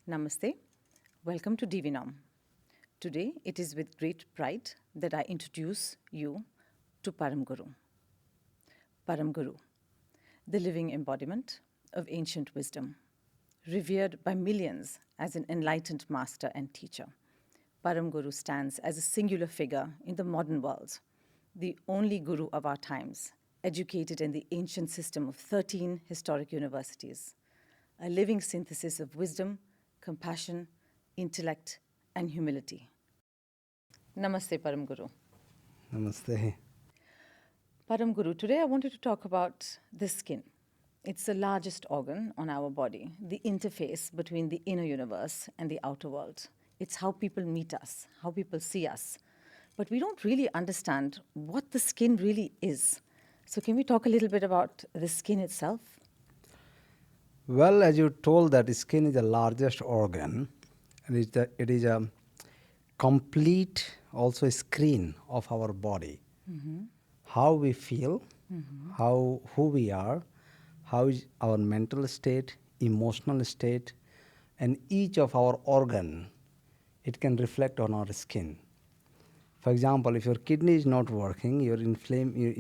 Namaste. Welcome to DiviNom. Today, it is with great pride that I introduce you to Param Guru. Param Guru, the living embodiment of ancient wisdom, revered by millions as an enlightened master and teacher. Param Guru stands as a singular figure in the modern world, the only guru of our times, educated in the ancient system of 13 historic universities, a living synthesis of wisdom, compassion, intellect, and humility. Namaste, Param Guru. Namaste. Param Guru, today I wanted to talk about the skin. It's the largest organ on our body, the interface between the inner universe and the outer world. It's how people meet us, how people see us. But we don't really understand what the skin really is. So can we talk a little bit about the skin itself? Well, as you told, that skin is the largest organ, and it is a complete also screen of our body. How we feel, who we are, how is our mental state, emotional state, and each of our organ, it can reflect on our skin. For example, if your kidney is not working, your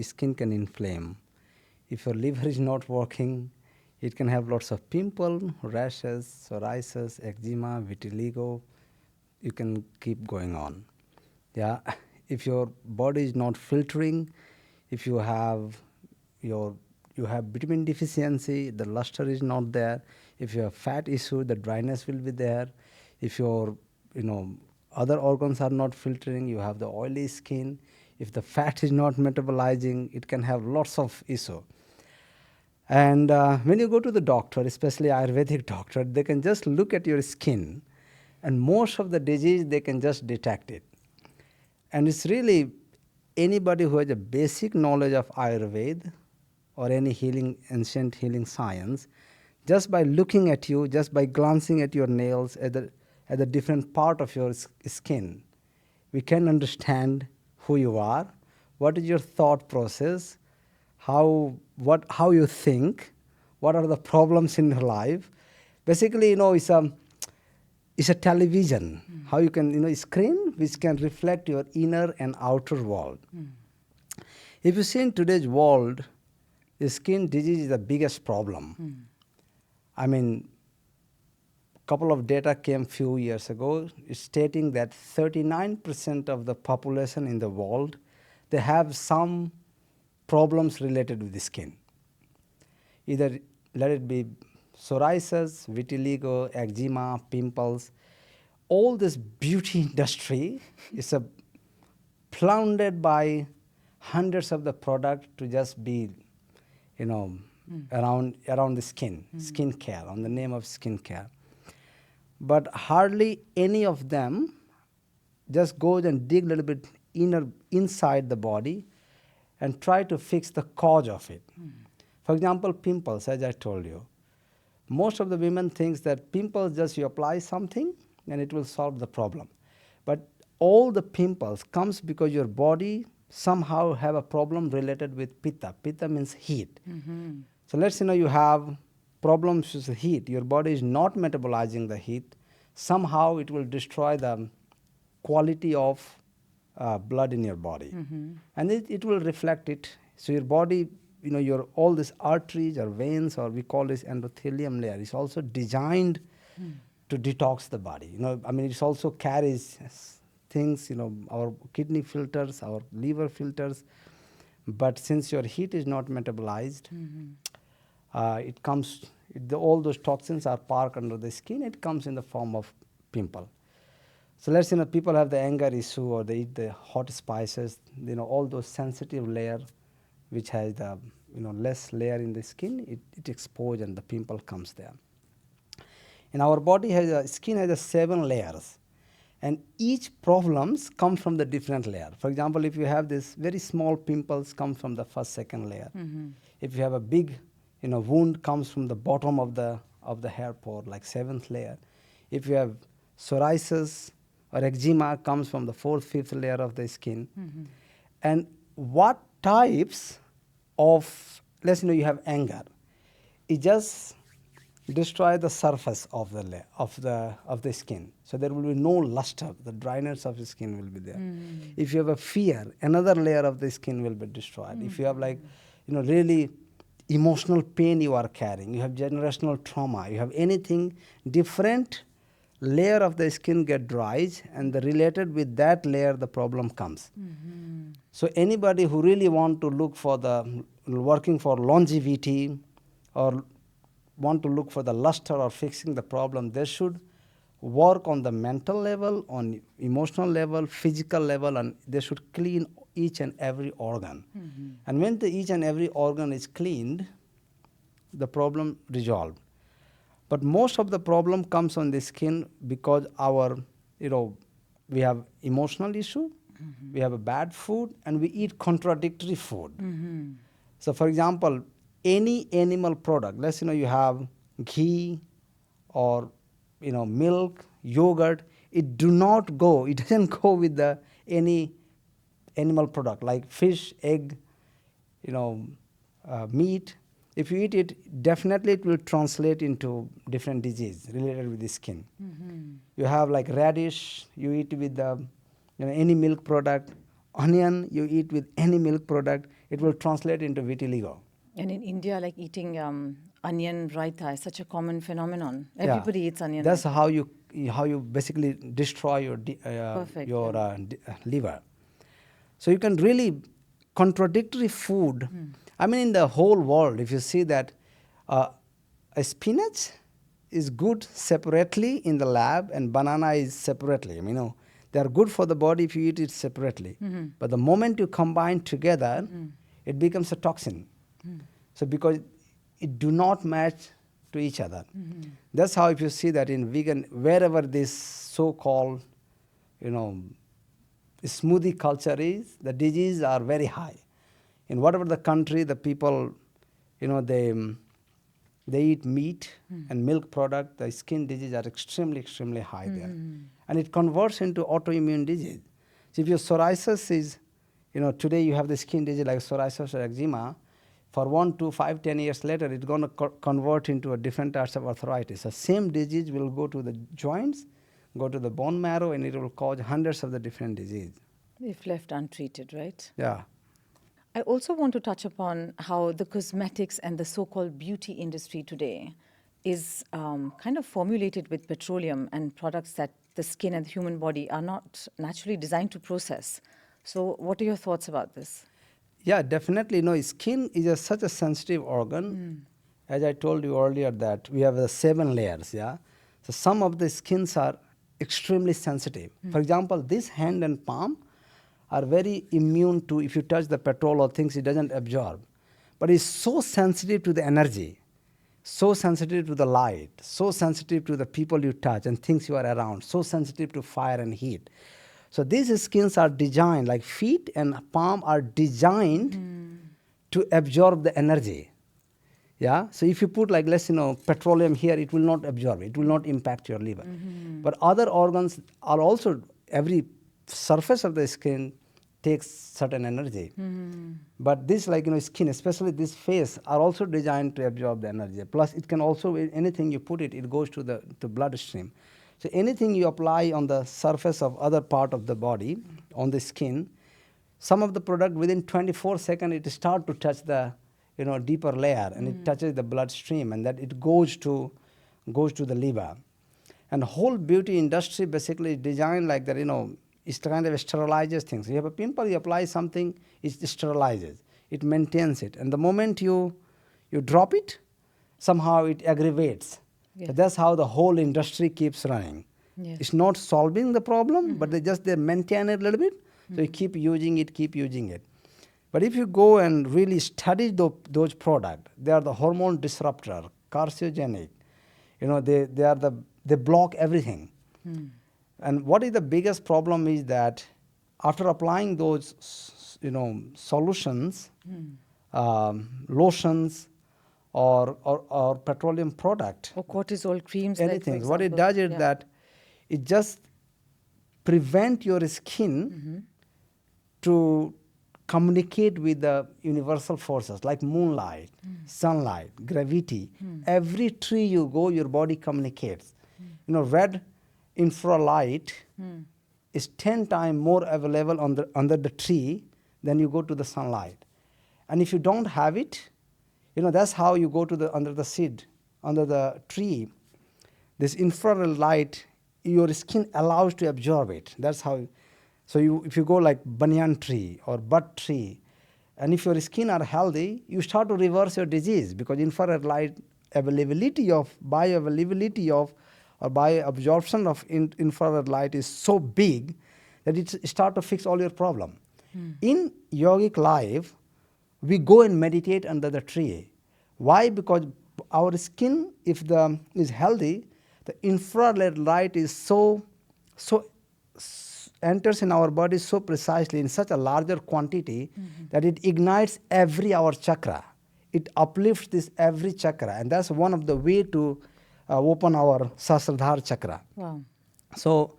skin can inflame. If your liver is not working, it can have lots of pimples, rashes, psoriasis, eczema, vitiligo. You can keep going on. Yeah, if your body is not filtering, if you have vitamin deficiency, the luster is not there. If you have fat issue, the dryness will be there. If your other organs are not filtering, you have the oily skin. If the fat is not metabolizing, it can have lots of issue. And when you go to the doctor, especially Ayurvedic doctor, they can just look at your skin, and most of the disease they can just detect it. And it's really anybody who has a basic knowledge of Ayurveda or any ancient healing science, just by looking at you, just by glancing at your nails, at the different part of your skin, we can understand who you are, what is your thought process, how you think, what are the problems in your life. Basically, it's a television. How you can, screen which can reflect your inner and outer world. If you see in today's world, the skin disease is the biggest problem. I mean, couple of data came few years ago stating that 39% of the population in the world, they have some problems related with the skin. Either let it be psoriasis, vitiligo, eczema, pimples. All this beauty industry is plundered by hundreds of the product to just be, around the skin care, on the name of skin care. But hardly any of them just goes and dig a little bit inside the body and try to fix the cause of it. For example, pimples, as I told you. Most of the women think that pimples, just you apply something and it will solve the problem. But all the pimples comes because your body somehow have a problem related with pitta. Pitta means heat. So let's say you have problems with the heat. Your body is not metabolizing the heat. Somehow it will destroy the quality of blood in your body. And it will reflect it. So your body, your all these arteries or veins, or we call this endothelium layer, is also designed to detox the body. It also carries things, our kidney filters, our liver filters. But since your heat is not metabolized, it comes, all those toxins are parked under the skin. It comes in the form of pimple. So let's say people have the anger issue, or they eat the hot spices, all those sensitive layer which has the less layer in the skin, it exposed and the pimple comes there. And our body skin has 7 layers, and each problems come from the different layer. For example, if you have this very small pimples, come from the first, second layer. If you have a big wound, comes from the bottom of the hair pore, like 7th layer. If you have psoriasis or eczema, comes from the 4th, 5th layer of the skin. And what types of, let's say you have anger, it just destroy the surface of the skin. So there will be no luster. The dryness of the skin will be there. If you have a fear, another layer of the skin will be destroyed. If you have really emotional pain you are carrying, you have generational trauma, you have anything different, layer of the skin get dries, and the related with that layer the problem comes. So anybody who really want to look for working for longevity or want to look for the luster or fixing the problem, they should work on the mental level, on emotional level, physical level, and they should clean each and every organ. And when each and every organ is cleaned, the problem resolved. But most of the problem comes on the skin because we have emotional issue, we have a bad food, and we eat contradictory food. So for example, any animal product, let's you have ghee or milk, yogurt, it doesn't go with any animal product like fish, egg, meat. If you eat it, definitely it will translate into different disease related with the skin. You have like radish, you eat with any milk product. Onion, you eat with any milk product, it will translate into vitiligo. And in India, like eating onion raita is such a common phenomenon. Everybody eats onion That's raita. how you basically destroy your Perfect, liver. So you can really contradictory food. I mean, in the whole world, if you see that a spinach is good separately in the lab and banana is separately. They are good for the body if you eat it separately. But the moment you combine together, it becomes a toxin. So because it do not match to each other. That's how if you see that in vegan, wherever this so-called, smoothie culture is, the diseases are very high. In whatever the country, the people, they eat meat and milk product, the skin disease are extremely, extremely high there. And it converts into autoimmune disease. So if your psoriasis is, today you have the skin disease like psoriasis or eczema, for 1, 2, 5, 10 years later, it's going to convert into a different types of arthritis. The same disease will go to the joints, go to the bone marrow, and it will cause hundreds of the different diseases. If left untreated, right? Yeah. I also want to touch upon how the cosmetics and the so-called beauty industry today is kind of formulated with petroleum and products that the skin and the human body are not naturally designed to process. So what are your thoughts about this? Yeah, definitely. Skin is such a sensitive organ. As I told you earlier that we have the 7 layers, yeah? So some of the skins are extremely sensitive. For example, this hand and palm are very immune to, if you touch the petrol or things, it doesn't absorb. But it's so sensitive to the energy, so sensitive to the light, so sensitive to the people you touch and things you are around, so sensitive to fire and heat. So these skins are designed, like feet and palm are designed to absorb the energy. Yeah. So if you put petroleum here, it will not absorb. It will not impact your liver. But other organs are also, every surface of the skin takes certain energy. But this skin, especially this face, are also designed to absorb the energy. Plus it can also, anything you put it goes to the bloodstream. So anything you apply on the surface of other part of the body, on the skin, some of the product within 24 seconds it start to touch the deeper layer, and it touches the bloodstream, and that it goes to the liver. And whole beauty industry basically is designed like that. It kind of sterilizes things. You have a pimple, you apply something, it sterilizes, it maintains it, and the moment you drop it, somehow it aggravates. Yes. So that's how the whole industry keeps running. Yes. It's not solving the problem, but they maintain it a little bit. So you keep using it. But if you go and really study those products, they are the hormone disruptor, carcinogenic. They block everything. And what is the biggest problem is that after applying those solutions, lotions, or petroleum product, Or cortisol creams. anything. Like, What it does is that it just prevent your skin to communicate with the universal forces like moonlight, sunlight, gravity. Every tree you go, your body communicates. You know, red infralight is 10 times more available under the tree than you go to the sunlight. And if you don't have it, you know, that's how you go to the under the seed, under the tree. This infrared light, your skin allows to absorb it. That's how. So if you go like banyan tree or bud tree, and if your skin are healthy, you start to reverse your disease because infrared light bioavailability of or bioabsorption of infrared light is so big that it start to fix all your problem. In yogic life, we go and meditate under the tree. Why? Because our skin, if is healthy, the infrared light is so enters in our body so precisely in such a larger quantity that it ignites every our chakra. It uplifts this every chakra, and that's one of the way to open our Sahasradhara chakra. Wow. So,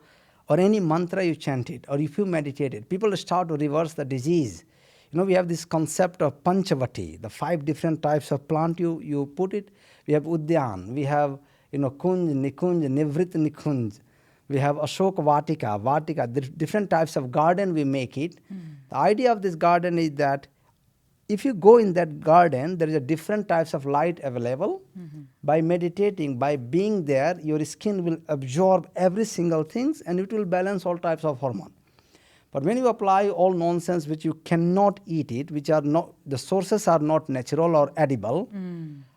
or any mantra you chant it, or if you meditate it, people start to reverse the disease. You know, we have this concept of Panchavati, the 5 different types of plant you put it. We have Udyan, we have, you know, Kunj, Nikunj, Nivrit Nikunj. We have Ashok Vatika, different types of garden we make it. The idea of this garden is that if you go in that garden, there is a different types of light available. By meditating, by being there, your skin will absorb every single things and it will balance all types of hormone. But when you apply all nonsense which you cannot eat it, which are not, the sources are not natural or edible,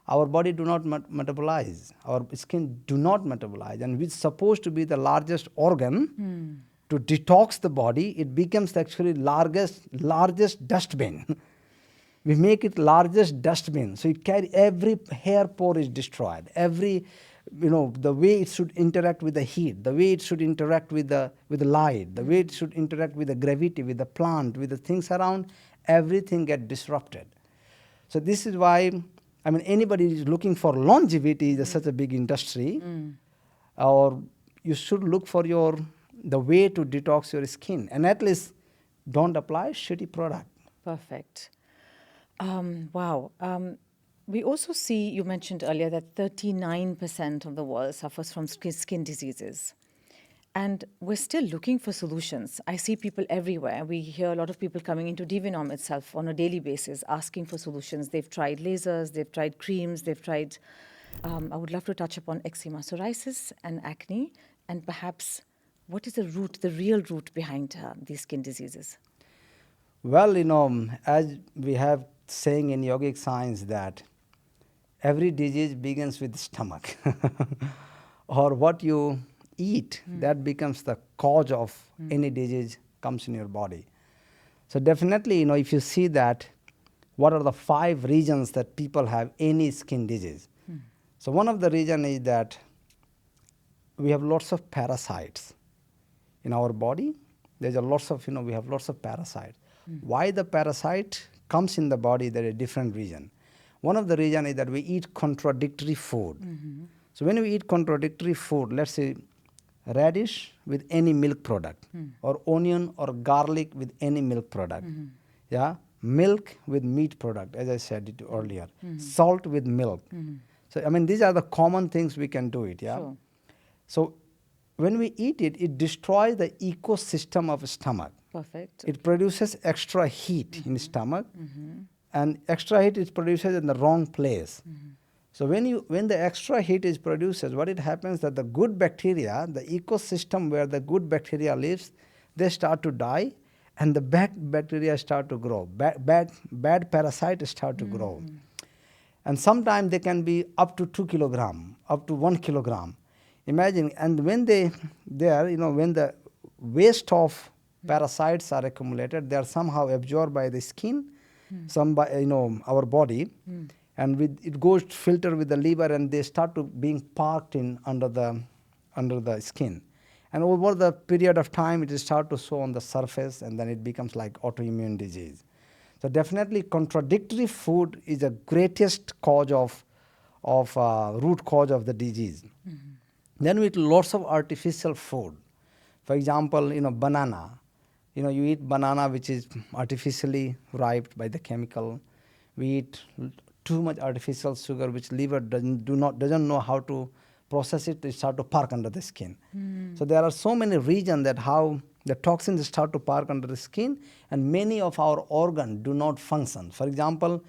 our body do not metabolize, our skin do not metabolize, and which is supposed to be the largest organ to detox the body, it becomes actually largest dustbin. We make it largest dustbin, so it carry every hair pore is destroyed, every, you know, the way it should interact with the heat, the way it should interact with the light, the way it should interact with the gravity, with the plant, with the things around, everything get disrupted. So this is why, I mean, anybody is looking for longevity is such a big industry, or you should look for the way to detox your skin, and at least don't apply shitty product. Perfect. Wow. We also see, you mentioned earlier, that 39% of the world suffers from skin diseases. And we're still looking for solutions. I see people everywhere. We hear a lot of people coming into DiviNom itself on a daily basis, asking for solutions. They've tried lasers, they've tried creams, they've tried... I would love to touch upon eczema, psoriasis, and acne, and perhaps what is the real root behind these skin diseases? Well, you know, as we have saying in yogic science that every disease begins with the stomach or what you eat, that becomes the cause of any disease comes in your body. So definitely, you know, if you see that, what are the 5 reasons that people have any skin disease? So one of the reason is that we have lots of parasites in our body. There's we have lots of parasites. Why the parasite comes in the body, there is a different reason. One of the reason is that we eat contradictory food. So when we eat contradictory food, let's say radish with any milk product, or onion or garlic with any milk product, yeah, milk with meat product, as I said it earlier, salt with milk. So I mean, these are the common things we can do it, yeah. Sure. So when we eat it, it destroys the ecosystem of stomach. Perfect. It produces extra heat in stomach, and extra heat is produced in the wrong place. So when the extra heat is produced, what it happens that the good bacteria, the ecosystem where the good bacteria lives, they start to die, and the bad bacteria start to grow. Bad parasites start to grow, and sometimes they can be up to 2 kilogram, up to 1 kilogram. Imagine, and when when the waste of parasites are accumulated, they are somehow absorbed by the skin, some by our body, and it goes to filter with the liver, and they start to being parked in under the skin, and over the period of time, it start to show on the surface, and then it becomes like autoimmune disease. So definitely, contradictory food is the greatest cause of root cause of the disease. Then with lots of artificial food, for example, banana. You eat banana which is artificially ripe by the chemical. We eat too much artificial sugar which liver doesn't know how to process it. It start to park under the skin. So there are so many reasons that how the toxins start to park under the skin, and many of our organs do not function. For example,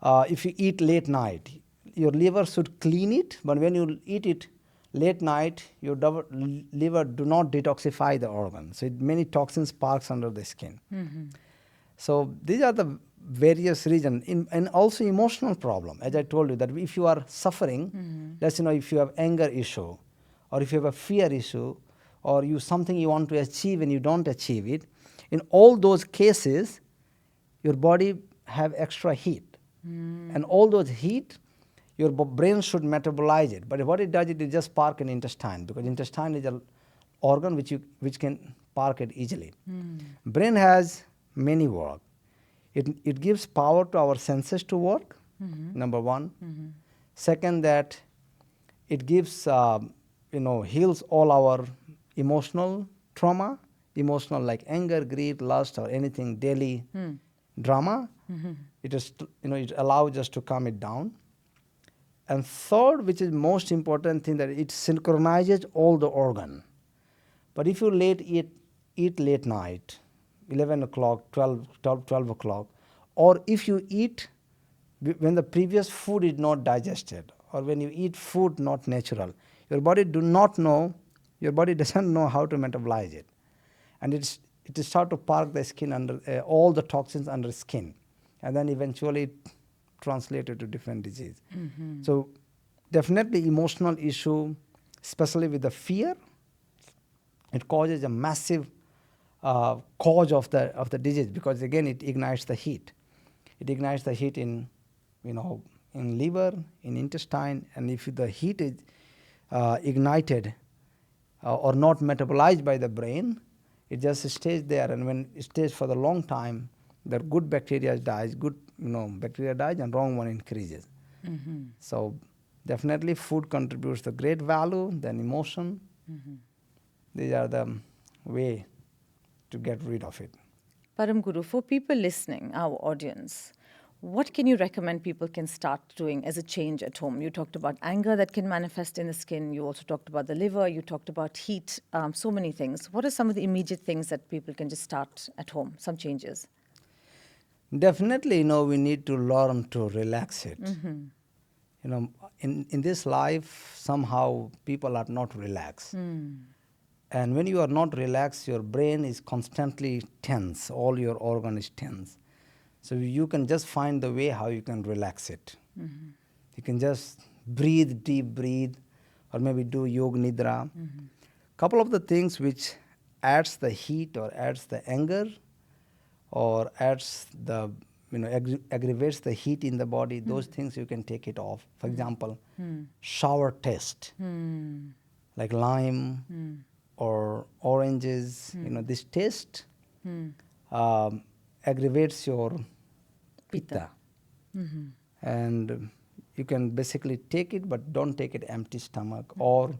if you eat late night, your liver should clean it, but when you eat it late night, your liver do not detoxify the organ. So many toxins parks under the skin. So these are the various reasons, and also emotional problem. As I told you, that if you are suffering, let's if you have anger issue, or if you have a fear issue, or something you want to achieve and you don't achieve it, in all those cases, your body have extra heat, and all those heat, your brain should metabolize it. But what it does, it just park in intestine, because intestine is an organ which can park it easily. Brain has many work. It gives power to our senses to work, number one. Second, that it gives, heals all our emotional trauma, emotional like anger, greed, lust, or anything daily drama. It is, it allows us to calm it down. And third, which is most important thing, that it synchronizes all the organ. But if you eat late night, 11 o'clock, 12 o'clock, or if you eat when the previous food is not digested, or when you eat food not natural, your body doesn't know how to metabolize it. And it start to park the skin under, all the toxins under skin. And then eventually it translated to different disease. So definitely emotional issue, especially with the fear, it causes a massive cause of the disease, because again it ignites the heat. It ignites the heat in liver, in intestine, and if the heat is ignited or not metabolized by the brain, it just stays there, and when it stays for the long time, the good bacteria dies, bacteria dies, and wrong one increases. So definitely food contributes the great value, then emotion. These are the way to get rid of it. Param Guru, for people listening, our audience, what can you recommend people can start doing as a change at home? You talked about anger that can manifest in the skin. You also talked about the liver. You talked about heat, so many things. What are some of the immediate things that people can just start at home, some changes? Definitely, we need to learn to relax it. In this life, somehow people are not relaxed. And when you are not relaxed, your brain is constantly tense. All your organ is tense. So you can just find the way how you can relax it. You can just deep breathe, or maybe do yoga nidra. Couple of the things which adds the heat or adds the anger or adds the, aggravates the heat in the body, those things you can take it off. For example, sour taste, like lime or oranges, this taste aggravates your pitta. And you can basically take it, but don't take it empty stomach, or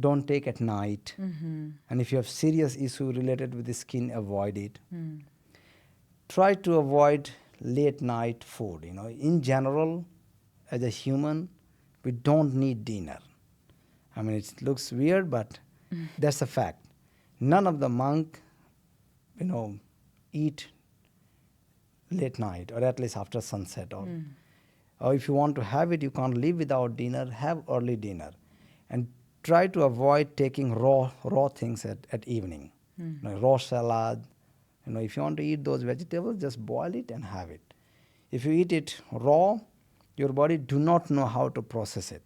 don't take at night. And if you have serious issue related with the skin, avoid it. Try to avoid late night food. In general, as a human, we don't need dinner. I mean, it looks weird, but that's a fact. None of the monk, eat late night, or at least after sunset. Or if you want to have it, you can't live without dinner, have early dinner. And try to avoid taking raw things at evening. Raw salad. If you want to eat those vegetables, just boil it and have it. If you eat it raw, your body do not know how to process it.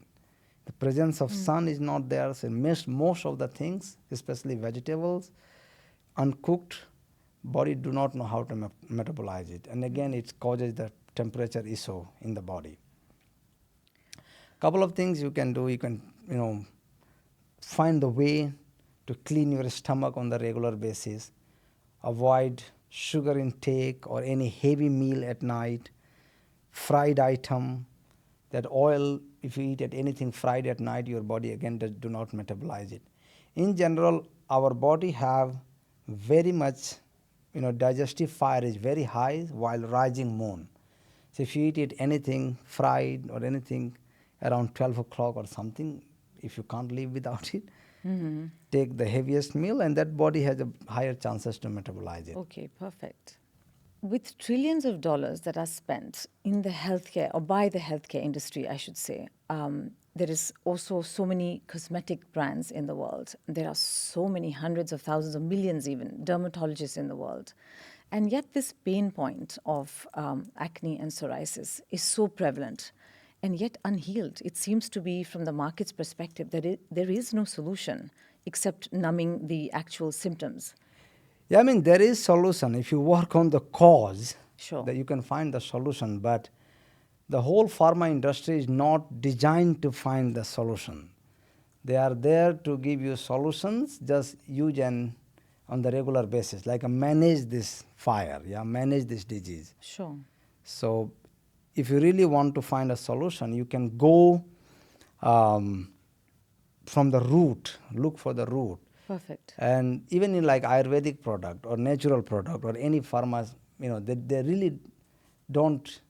The presence of sun is not there, so most of the things, especially vegetables, uncooked, body do not know how to metabolize it. And again, it causes the temperature issue in the body. Couple of things you can do. You can, find the way to clean your stomach on the regular basis. Avoid sugar intake or any heavy meal at night. Fried item, that oil, if you eat anything fried at night, your body again do not metabolize it. In general, our body have very much digestive fire is very high while rising moon. So if you eat anything fried or anything around 12 o'clock or something, if you can't live without it, take the heaviest meal, and that body has a higher chances to metabolize it. Okay, perfect. With trillions of dollars that are spent in the healthcare, or by the healthcare industry, I should say, there is also so many cosmetic brands in the world. There are so many hundreds of thousands of millions, even dermatologists in the world. And yet, this pain point of acne and psoriasis is so prevalent and yet unhealed. It seems to be, from the market's perspective, that there is no solution except numbing the actual symptoms. Yeah, I mean, there is solution. If you work on the cause, Sure. that you can find the solution. But the whole pharma industry is not designed to find the solution. They are there to give you solutions, just use and on the regular basis, like manage this fire, manage this disease. Sure. So if you really want to find a solution, you can go from the root, look for the root. Perfect. And even in like Ayurvedic product or natural product or any pharma, they really don't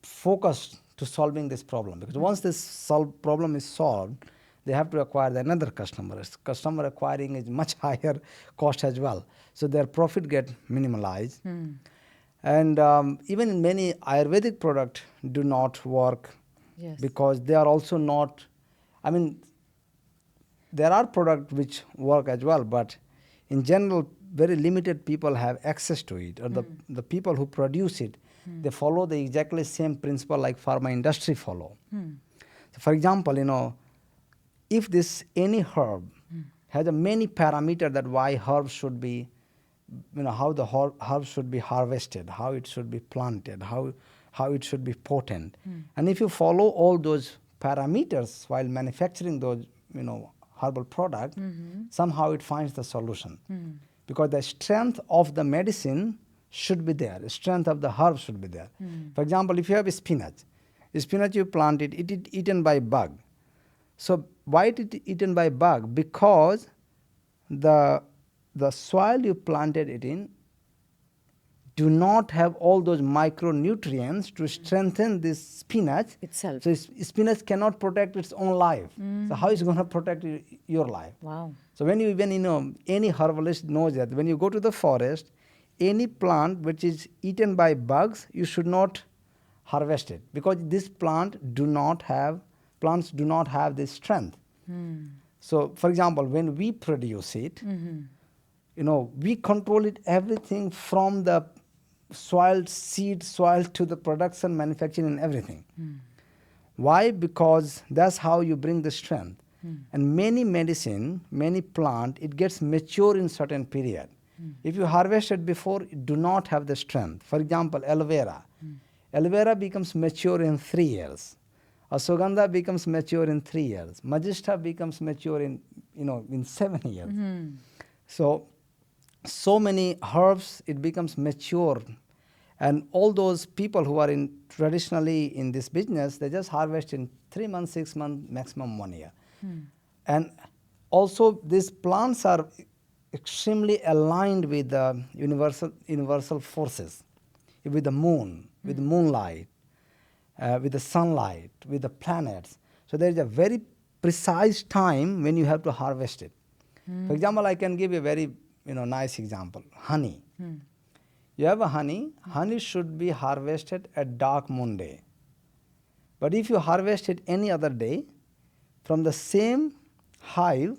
focus to solving this problem, because once this problem is solved, they have to acquire another customer. Customer acquiring is much higher cost as well, so their profit get minimalized. And even in many Ayurvedic product do not work. Yes. Because they are also not, I mean, there are products which work as well, but in general, very limited people have access to it, or the people who produce it, they follow the exactly same principle like pharma industry follow. So for example, if this any herb has a many parameter that why herb should be, how the herb should be harvested, how it should be planted, how it should be potent. And if you follow all those parameters while manufacturing those, herbal product, somehow it finds the solution. Because the strength of the medicine should be there, the strength of the herb should be there. For example, if you have spinach you plant it is eaten by bug. So why it is eaten by bug? Because the soil you planted it in do not have all those micronutrients to strengthen this spinach Itself. So spinach cannot protect its own life. So how is it going to protect your life? Wow. So when you even any herbalist knows that when you go to the forest, any plant which is eaten by bugs, you should not harvest it, because this plants do not have this strength. So for example, when we produce it, we control it everything from the seed soil to the production, manufacturing and everything. Why? Because that's how you bring the strength. And many medicine, many plant, it gets mature in certain period. If you harvest it before, it do not have the strength. For example, aloe vera. Aloe vera becomes mature in 3 years. Ashwagandha becomes mature in 3 years. Magista becomes mature in 7 years. So many herbs, it becomes mature. And all those people who are traditionally in this business, they just harvest in 3 months, 6 months, maximum 1 year. And also these plants are extremely aligned with the universal forces, with the moon, with moonlight, with the sunlight, with the planets. So there is a very precise time when you have to harvest it. For example, I can give you a very nice example. Honey. You have a honey should be harvested at dark moon day. But if you harvest it any other day, from the same hive,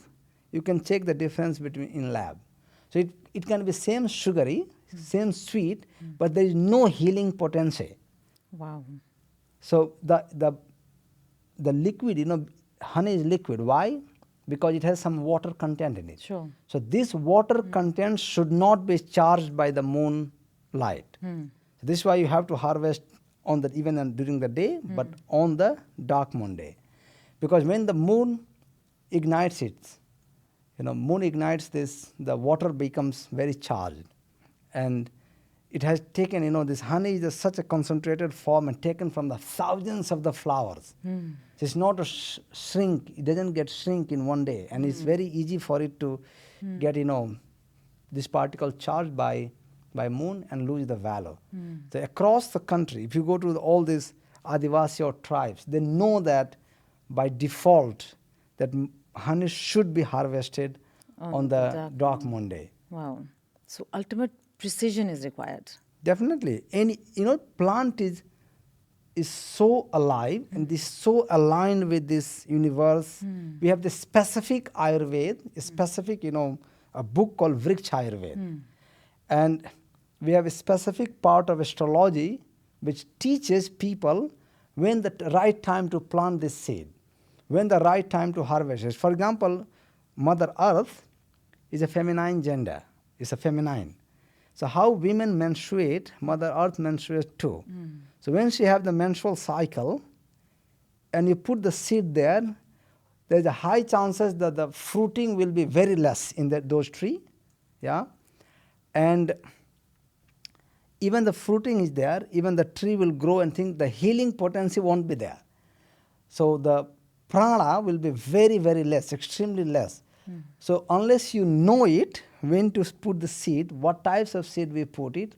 you can check the difference between in lab. So it can be same sugary, same sweet, but there is no healing potential. Wow. So the liquid, honey is liquid. Why? Because it has some water content in it. Sure. So this water content should not be charged by the moon light. So this is why you have to harvest even during the day, but on the dark moon day. Because when the moon ignites moon ignites this, the water becomes very charged. And it has taken, this honey is such a concentrated form and taken from the thousands of the flowers. So it's not a shrink, it doesn't get shrink in one day. And it's very easy for it to get, this particle charged by moon and lose the value. So across the country, if you go to all these Adivasi or tribes, they know that by default that honey should be harvested on the dark moon day. Wow. So ultimate precision is required. Definitely. Any plant is so alive and is so aligned with this universe. We have this specific Ayurveda, a specific, a book called Vriksha Ayurveda. And we have a specific part of astrology which teaches people when the right time to plant this seed, when the right time to harvest it. For example, Mother Earth is a feminine gender, is a feminine. So how women menstruate, Mother Earth menstruates too. So when she have the menstrual cycle, and you put the seed there, there's a high chances that the fruiting will be very less in those tree, yeah, and even the fruiting is there, even the tree will grow and think the healing potency won't be there. So the prana will be very, very less, extremely less. So unless you know it, when to put the seed, what types of seed we put it,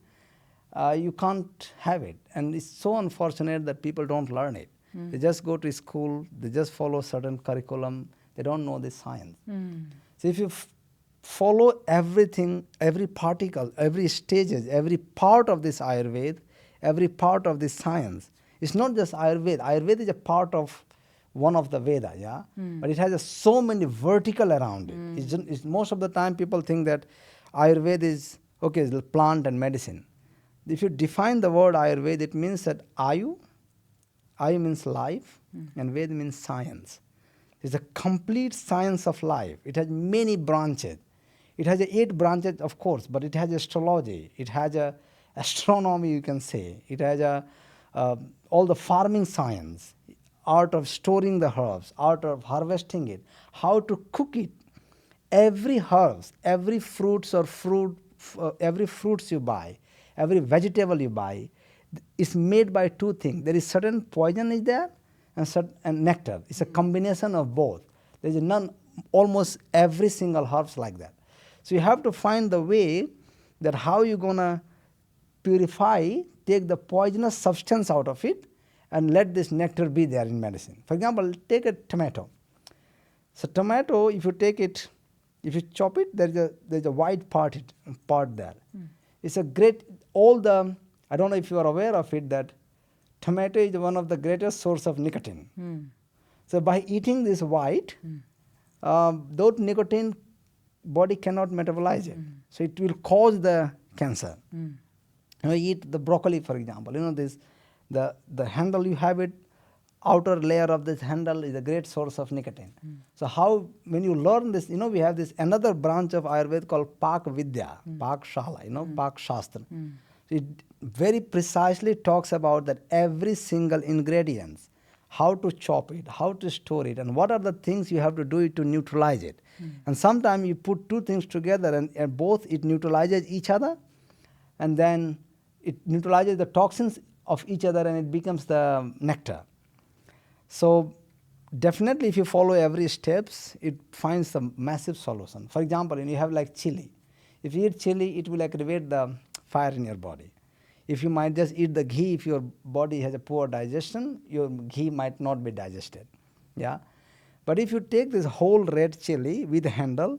you can't have it. And it's so unfortunate that people don't learn it. They just go to school, they just follow certain curriculum, they don't know the science. So if you follow everything, every particle, every stages, every part of this Ayurveda, every part of this science, it's not just Ayurveda. Ayurveda is a part of one of the Veda, yeah? But it has so many vertical around it. It's most of the time people think that Ayurveda is, okay, it's plant and medicine. If you define the word Ayurveda, it means that Ayu means life, and Veda means science. It's a complete science of life. It has many branches. It has 8 branches, of course, but it has astrology. It has astronomy, you can say. It has all the farming science, art of storing the herbs, art of harvesting it, how to cook it. Every herbs, every fruits or every fruits you buy, every vegetable you buy, is made by 2 things. There is certain poison is there and nectar. It's a combination of both. There is none, almost every single herbs like that. So you have to find the way that how you're going to purify, take the poisonous substance out of it and let this nectar be there in medicine. For example, take a tomato. So tomato, if you take it, if you chop it, there's a white part there. It's a great, I don't know if you are aware of it, that tomato is one of the greatest source of nicotine. So by eating this white, those nicotine, body cannot metabolize it. So it will cause the cancer. You eat the broccoli, for example. The handle you have it, outer layer of this handle is a great source of nicotine. So how, when you learn this, we have this another branch of Ayurveda called Pak Vidya, Pak Shala, Pak Shastra. So it very precisely talks about that every single ingredients, how to chop it, how to store it, and what are the things you have to do it to neutralize it. And sometimes you put 2 things together and both it neutralizes each other, and then it neutralizes the toxins of each other and it becomes the nectar. So definitely if you follow every steps, it finds a massive solution. For example, when you have like chili. If you eat chili, it will activate the fire in your body. If you might just eat the ghee, if your body has a poor digestion, your ghee might not be digested. Yeah. But if you take this whole red chili with a handle,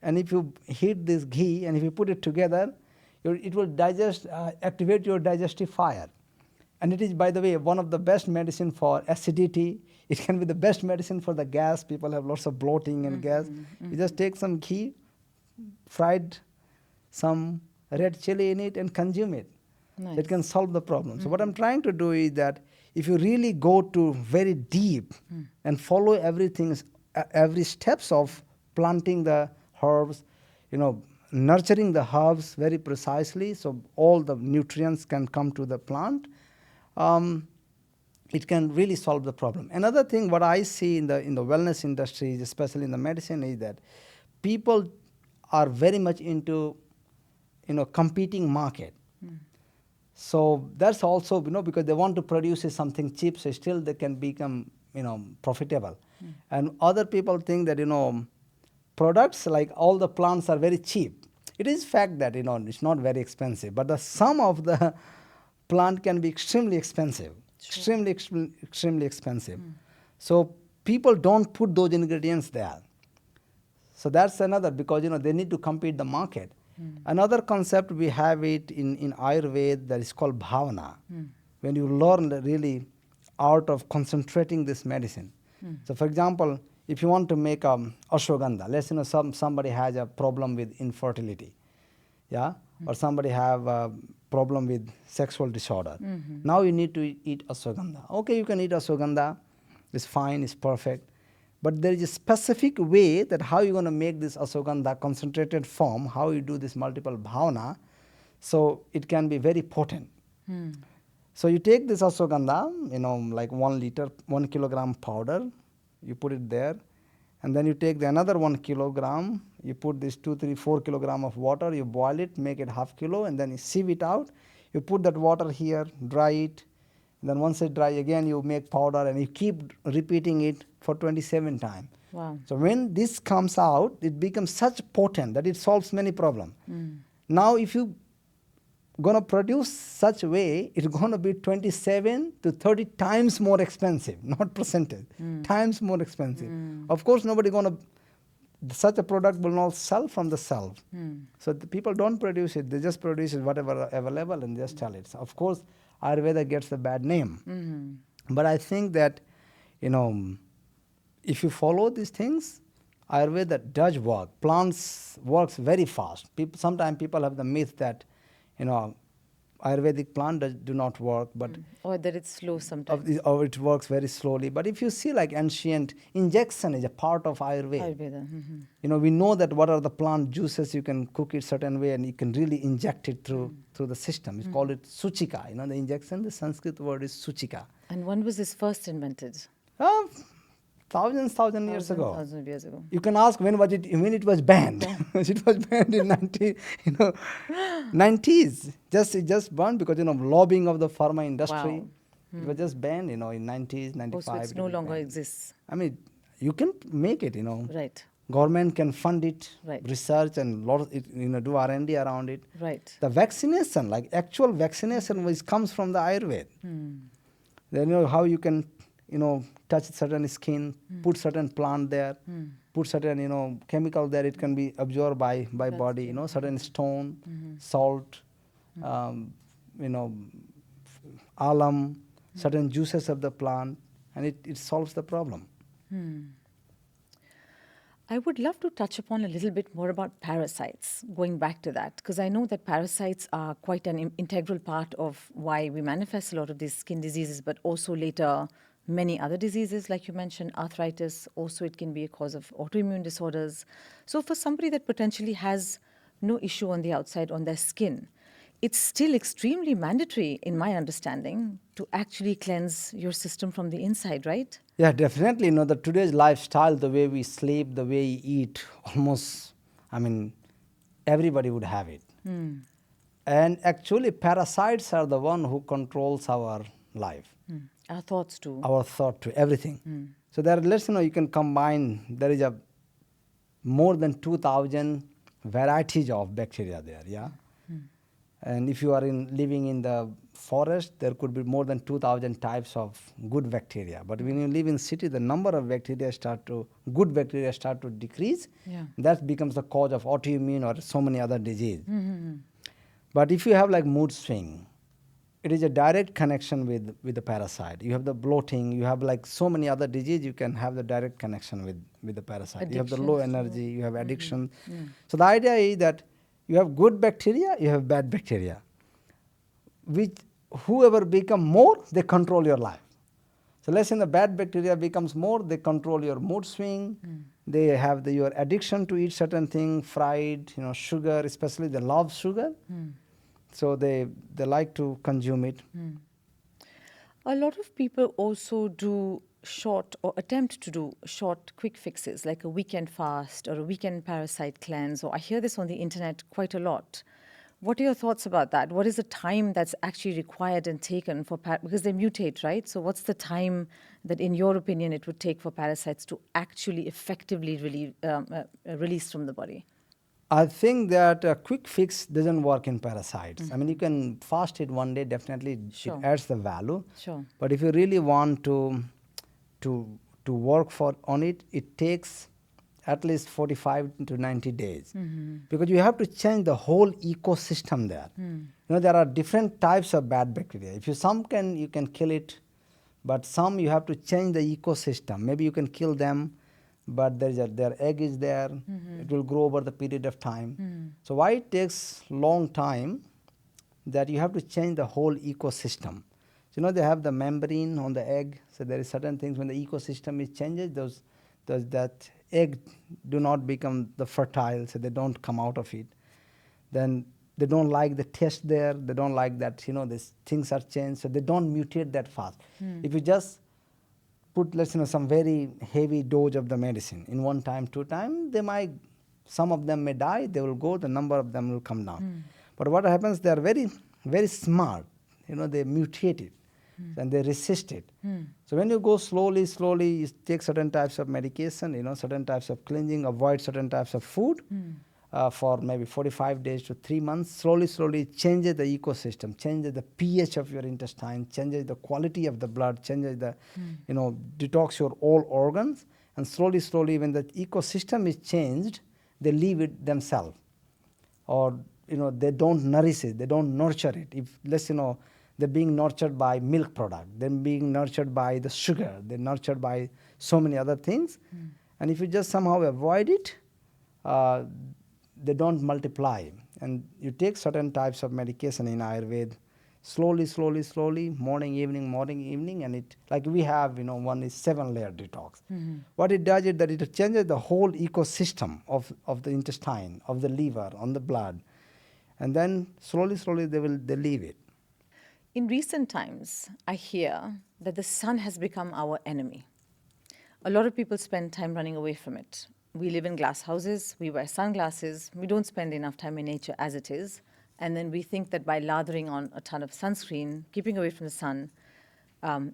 and if you heat this ghee and if you put it together, it will activate your digestive fire. And it is, by the way, one of the best medicine for acidity. It can be the best medicine for the gas. People have lots of bloating and gas. You just take some ghee, fried some red chili in it and consume it. Nice. It can solve the problem. So what I'm trying to do is that if you really go to very deep and follow every steps of planting the herbs, nurturing the herbs very precisely so all the nutrients can come to the plant, it can really solve the problem. Another thing what I see in the wellness industry, especially in the medicine, is that people are very much into competing market. So that's also, because they want to produce something cheap, so still they can become, profitable. And other people think that, products like all the plants are very cheap. It is fact that it's not very expensive, but the sum of the plant can be extremely expensive, Sure. extremely expensive. So people don't put those ingredients there. So that's another, because they need to compete the market. Another concept we have it in Ayurveda that is called bhavana. When you learn the really art of concentrating this medicine. So for example, if you want to make ashwagandha, let's somebody has a problem with infertility, yeah, or somebody have a problem with sexual disorder. Now you need to eat ashwagandha. Okay, you can eat ashwagandha. It's fine. It's perfect. But there is a specific way that how you're going to make this ashwagandha concentrated form, how you do this multiple bhavana, so it can be very potent. So you take this ashwagandha, like 1 liter, 1 kilogram powder, you put it there, and then you take the another 1 kilogram, you put this 2, 3, 4 kilogram of water, you boil it, make it half kilo, and then you sieve it out. You put that water here, dry it, and then once it dry again, you make powder, and you keep repeating it for 27 times. Wow. So when this comes out, it becomes such potent that it solves many problems. Now if you going to produce such way, it's going to be 27 to 30 times more expensive, not percentage, times more expensive. Of course, nobody going to, such a product will not sell from the shelf. So the people don't produce it, they just produce it whatever available and just sell it. So of course, Ayurveda gets the bad name. But I think that, if you follow these things, Ayurveda does work. Plants works very fast. Sometimes people have the myth that, Ayurvedic plant do not work, but Or that it's slow sometimes. or it works very slowly. But if you see like ancient, injection is a part of Ayurveda. Ayurveda. We know that what are the plant juices, you can cook it certain way and you can really inject it through the system. It's called it suchika. The injection, the Sanskrit word is suchika. And when was this first invented? Thousand years ago. Thousands of years ago. You can ask when it was banned. It was banned in 90s. It just banned because lobbying of the pharma industry. Wow. It was just banned, in 90s, 95. Oh, so it no longer exists. I mean, you can make it, Right. Government can fund it, Right. research and lot of it, do R&D around it. Right. The vaccination, like actual vaccination, which comes from the Ayurveda. Then how you can, touch certain skin, put certain plant there, put certain, chemical there, it can be absorbed by body, certain stone, salt, alum, certain juices of the plant, and it solves the problem. I would love to touch upon a little bit more about parasites, going back to that, because I know that parasites are quite an integral part of why we manifest a lot of these skin diseases, but also later many other diseases, like you mentioned, arthritis. Also, it can be a cause of autoimmune disorders. So for somebody that potentially has no issue on the outside on their skin, it's still extremely mandatory, in my understanding, to actually cleanse your system from the inside, right? Yeah, definitely. The today's lifestyle, the way we sleep, the way we eat, almost, everybody would have it. And actually, parasites are the one who controls our life. Our thoughts too. Our thought to everything. So there, you can combine, there is more than 2,000 varieties of bacteria there, yeah? And if you are living in the forest, there could be more than 2,000 types of good bacteria. But when you live in city, the number of good bacteria start to decrease. Yeah. That becomes the cause of autoimmune or so many other disease. But if you have like mood swing, it is a direct connection with the parasite. You have the bloating, you have like so many other disease, you can have the direct connection with the parasite. You have the low energy, you have addiction. So the idea is that you have good bacteria, you have bad bacteria. Whoever become more, they control your life. So let's say the bad bacteria becomes more, they control your mood swing, they have your addiction to eat certain thing, fried, sugar, especially they love sugar. So they like to consume it. A lot of people also do short or attempt to do short quick fixes like a weekend fast or a weekend parasite cleanse, or I hear this on the internet quite a lot. What are your thoughts about that? What is the time that's actually required and taken for because they mutate, right? So what's the time that in your opinion it would take for parasites to actually effectively release from the body? I think that a quick fix doesn't work in parasites. I mean, you can fast it one day, definitely it Sure. adds the value. Sure. But if you really want to to work for on it, it takes at least 45 to 90 days. Because you have to change the whole ecosystem there. You know, there are different types of bad bacteria. If you some can you can kill it, but some you have to change the ecosystem. Maybe you can kill them, but their egg is there. It will grow over the period of time. So why it takes long time? That you have to change the whole ecosystem. So, you know, they have the membrane on the egg. So there is certain things when the ecosystem is changes, those that egg do not become the fertile, so they don't come out of it. Then they don't like the taste there. They don't like that, you know, these things are changed, so they don't mutate that fast. If you just put, let's some very heavy dose of the medicine in one time, two time, they might, some of them may die. They will go. The number of them will come down. But what happens? They are very, very smart. You know, they mutate it and they resist it. So when you go slowly, slowly, you take certain types of medication. You know, certain types of cleansing, avoid certain types of food. For maybe 45 days to 3 months, slowly, slowly changes the ecosystem, changes the pH of your intestine, changes the quality of the blood, changes the, you know, detox your all organs, and slowly, slowly, when the ecosystem is changed, they leave it themselves, or you know, they don't nourish it, they don't nurture it. If let's they're being nurtured by milk product, they're being nurtured by the sugar, they're nurtured by so many other things, and if you just somehow avoid it, uh, they don't multiply. And you take certain types of medication in Ayurveda, slowly, slowly, slowly, morning, evening, and it, like we have, you know, one is 7-layer detox. What it does is that it changes the whole ecosystem of the intestine, of the liver, on the blood, and then slowly, slowly they leave it. In recent times, I hear that the sun has become our enemy. A lot of people spend time running away from it. We live in glass houses, we wear sunglasses, we don't spend enough time in nature as it is, and then we think that by lathering on a ton of sunscreen, keeping away from the sun,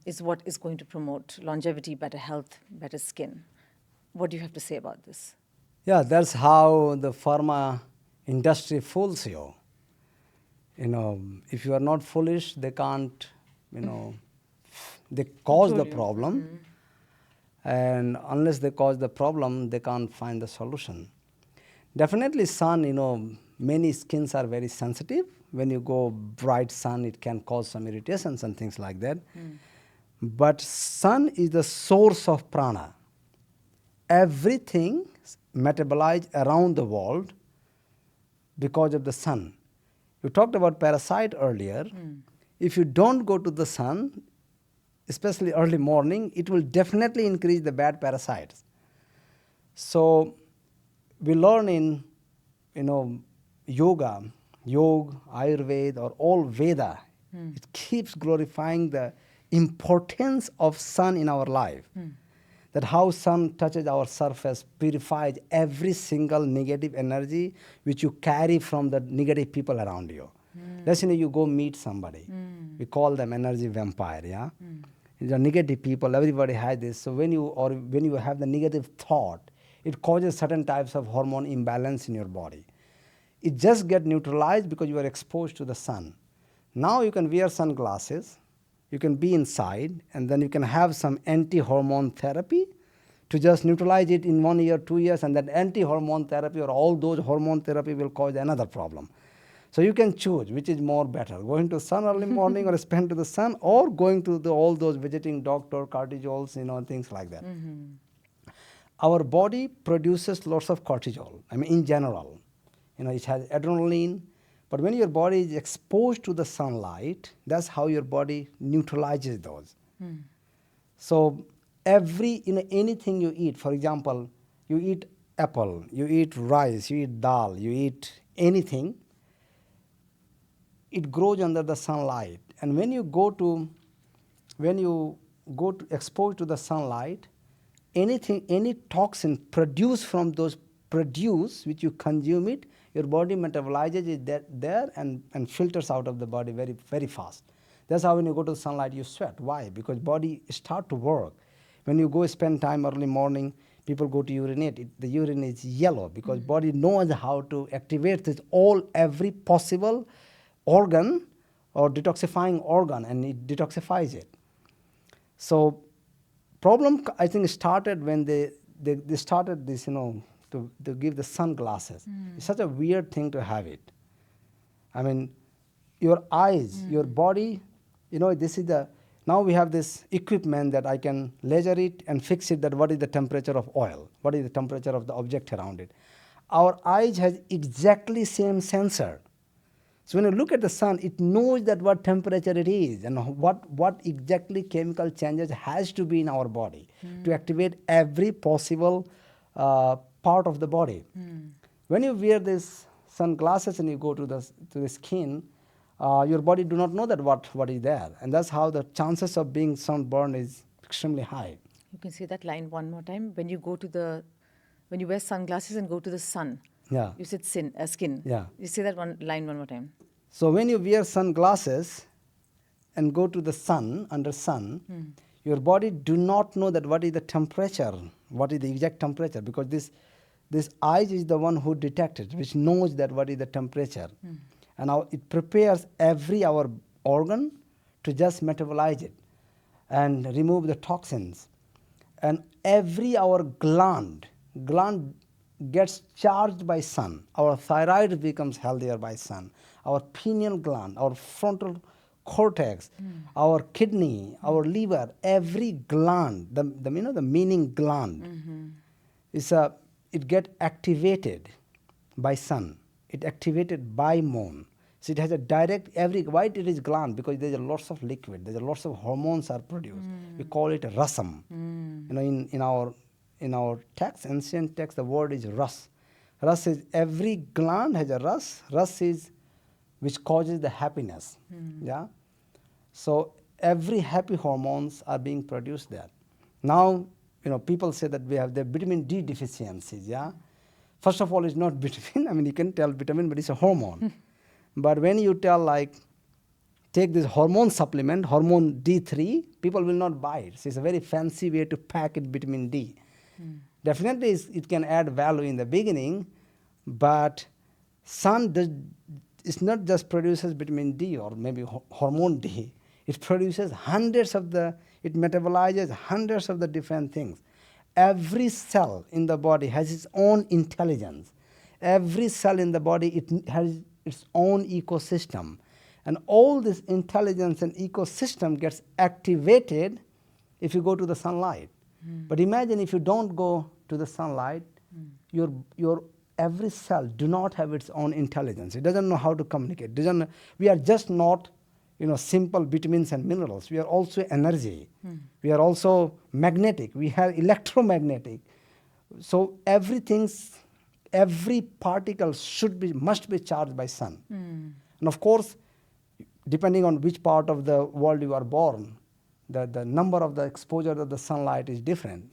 is what is going to promote longevity, better health, better skin. What do you have to say about this? Yeah, that's how the pharma industry fools you. You know, if you are not foolish, they can't, you know, they cause the Control you. problem. And unless they cause the problem, they can't find the solution. Definitely sun, you know, many skins are very sensitive. When you go bright sun, it can cause some irritations and things like that. But sun is the source of prana. Everything metabolized around the world because of the sun. You talked about parasite earlier. If you don't go to the sun, especially early morning, it will definitely increase the bad parasites. So we learn in, you know, yoga, Ayurveda, or all Veda. It keeps glorifying the importance of sun in our life. That how sun touches our surface, purifies every single negative energy which you carry from the negative people around you. Let's say you go meet somebody. We call them energy vampire, yeah? The negative people, everybody has this. So when you have the negative thought, it causes certain types of hormone imbalance in your body. It just gets neutralized because you are exposed to the sun. Now you can wear sunglasses, you can be inside, and then you can have some anti-hormone therapy to just neutralize it in 1 year, 2 years, and that anti-hormone therapy or all those hormone therapy will cause another problem. So you can choose which is more better, going to sun early morning or spend to the sun, or going to all those visiting doctor, cortisols, you know, things like that. Our body produces lots of cortisol, I mean in general. You know, it has adrenaline, but when your body is exposed to the sunlight, that's how your body neutralizes those. So anything you eat, for example, you eat apple, you eat rice, you eat dal, you eat anything, it grows under the sunlight. And when you go to exposed to the sunlight, any toxin produced from those which you consume it, your body metabolizes it there and filters out of the body very, very fast. That's how when you go to the sunlight, you sweat. Why? Because body start to work. When you go spend time early morning, people go to urinate, the urine is yellow because body knows how to activate this every possible organ or detoxifying organ, and it detoxifies it. So problem, I think, started when they started this, to give the sunglasses. It's such a weird thing to have it. I mean, your eyes, your body, this is now we have this equipment that I can laser it and fix it, that what is the temperature of oil, what is the temperature of the object around it. Our eyes has exactly same sensor. So when you look at the sun, it knows that what temperature it is and what exactly chemical changes has to be in our body to activate every possible part of the body. When you wear these sunglasses and you go to the skin, your body do not know that what is there, and that's how the chances of being sunburned is extremely high. You can say that line one more time. When you wear sunglasses and go to the sun. Yeah. You said skin. Yeah. You say that line one more time. So when you wear sunglasses and go to the sun, under sun, your body do not know that what is the temperature, what is the exact temperature, because this eyes is the one who detects it, which knows that what is the temperature. And now it prepares every our organ to just metabolize it and remove the toxins. And every our gland gets charged by sun. Our thyroid becomes healthier by sun. Our pineal gland, our frontal cortex, our kidney, our liver, every gland, the meaning gland, it get activated by sun. It activated by moon. So it has a direct, why it is gland? Because there's a lots of liquid, there's a lots of hormones are produced. We call it rasam. In our text, ancient text, the word is ras. Ras is, every gland has a ras. Ras is which causes the happiness. Yeah. So every happy hormones are being produced there. Now, people say that we have the vitamin D deficiencies. Yeah. First of all, it's not vitamin. I mean, you can tell vitamin, but it's a hormone. But when you tell, take this hormone supplement, hormone D3, people will not buy it. So it's a very fancy way to pack it, vitamin D. Definitely, it can add value in the beginning, but sun it's not just produces vitamin D or maybe hormone D. It produces it metabolizes hundreds of the different things. Every cell in the body has its own intelligence. Every cell in the body, it has its own ecosystem. And all this intelligence and ecosystem gets activated if you go to the sunlight. But imagine if you don't go to the sunlight, your every cell do not have its own intelligence. It doesn't know how to communicate. We are just not simple vitamins and minerals. We are also energy. We are also magnetic. We have electromagnetic. So every particle must be charged by sun. And of course, depending on which part of the world you are born, the number of the exposure of the sunlight is different.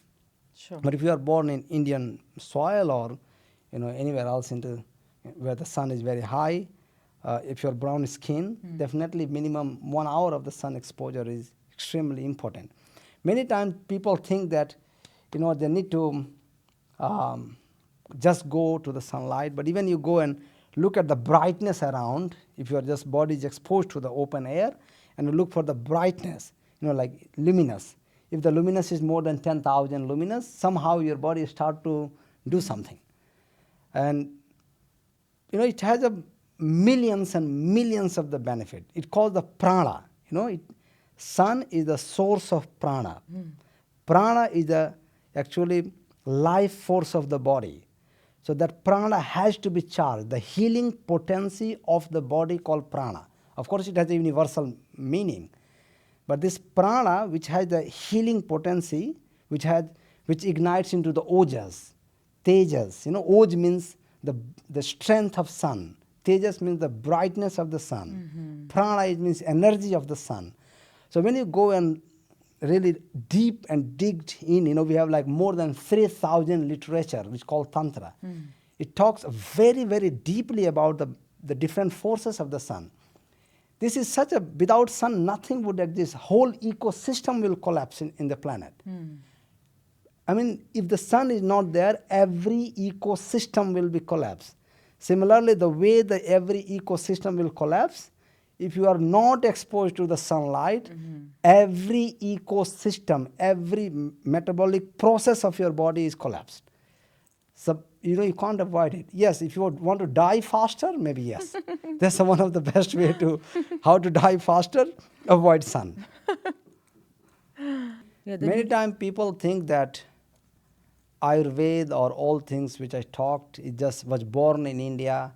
Sure. But if you are born in Indian soil or anywhere else where the sun is very high, if you are brown skin, definitely minimum 1 hour of the sun exposure is extremely important. Many times people think that they need to just go to the sunlight, but even you go and look at the brightness around, if your body is exposed to the open air, and you look for the brightness, like luminous. If the luminous is more than 10,000 luminous, somehow your body start to do something. And it has millions and millions of the benefit. It called the prana. Sun is the source of prana. Prana is actually life force of the body. So that prana has to be charged. The healing potency of the body called prana. Of course, it has a universal meaning. But this prana, which has the healing potency, which ignites into the ojas, tejas. Oj means the strength of sun. Tejas means the brightness of the sun. Prana means energy of the sun. So when you go and really deep and dig in, we have more than 3,000 literature, which is called Tantra. It talks very, very deeply about the different forces of the sun. This is without sun, nothing would exist. Whole ecosystem will collapse in the planet. I mean, if the sun is not there, every ecosystem will be collapsed. Similarly, the way that every ecosystem will collapse, if you are not exposed to the sunlight, every ecosystem, every metabolic process of your body is collapsed. So, you can't avoid it. Yes, if you want to die faster, maybe yes. That's one of the best way to how to die faster, avoid sun. Yeah, the Many need. times people think that Ayurveda or all things which I talked, it just was born in India,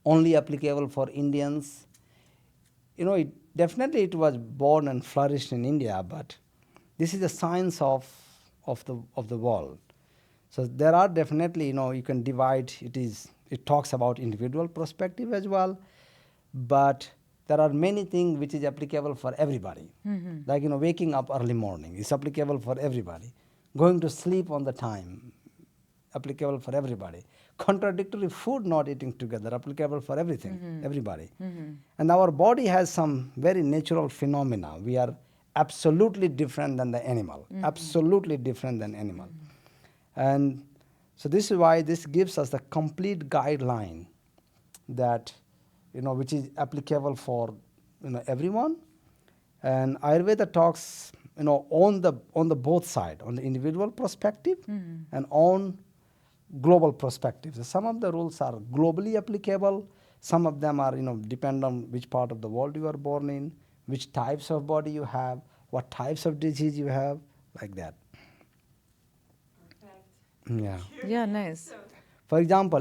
only applicable for Indians. Definitely it was born and flourished in India, but this is the science of the world. So there are definitely, you can divide. It talks about individual perspective as well, but there are many things which is applicable for everybody. Like waking up early morning is applicable for everybody. Going to sleep on the time applicable for everybody. Contradictory food not eating together applicable for everything, everybody. And our body has some very natural phenomena. We are absolutely different than the animal, absolutely different than animal. And so this is why this gives us the complete guideline that which is applicable for everyone. And Ayurveda talks on the both side, on the individual perspective and on global perspective. So some of the rules are globally applicable, some of them are depend on which part of the world you are born in, which types of body you have, what types of disease you have, like that. Yeah. Yeah, nice. For example,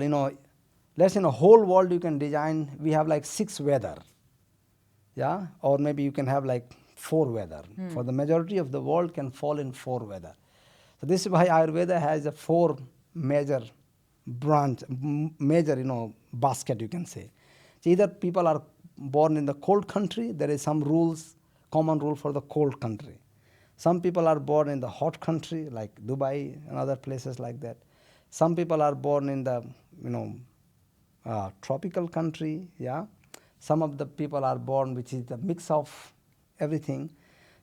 let's say in a whole world you can design, we have like 6 weather, yeah, or maybe you can have like 4 weather. For the majority of the world can fall in 4 weather. So this is why Ayurveda has a 4 major branch, major basket, you can say. So either people are born in the cold country, there is some rules, common rule for the cold country. Some people are born in the hot country like Dubai and other places like that. Some people are born in the tropical country, yeah. Some of the people are born which is the mix of everything.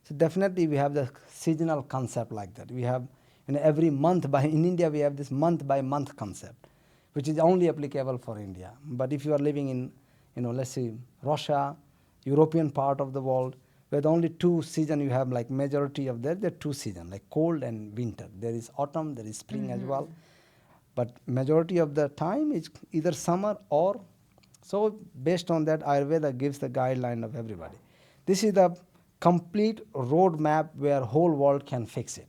So definitely we have the seasonal concept like that. We have every month in India we have this month by month concept, which is only applicable for India. But if you are living in let's say Russia, European part of the world, where the only 2 season you have, like majority of there are 2 season, like cold and winter. There is autumn, there is spring as well. But majority of the time it's either summer or, so based on that Ayurveda gives the guideline of everybody. This is the complete roadmap where whole world can fix it.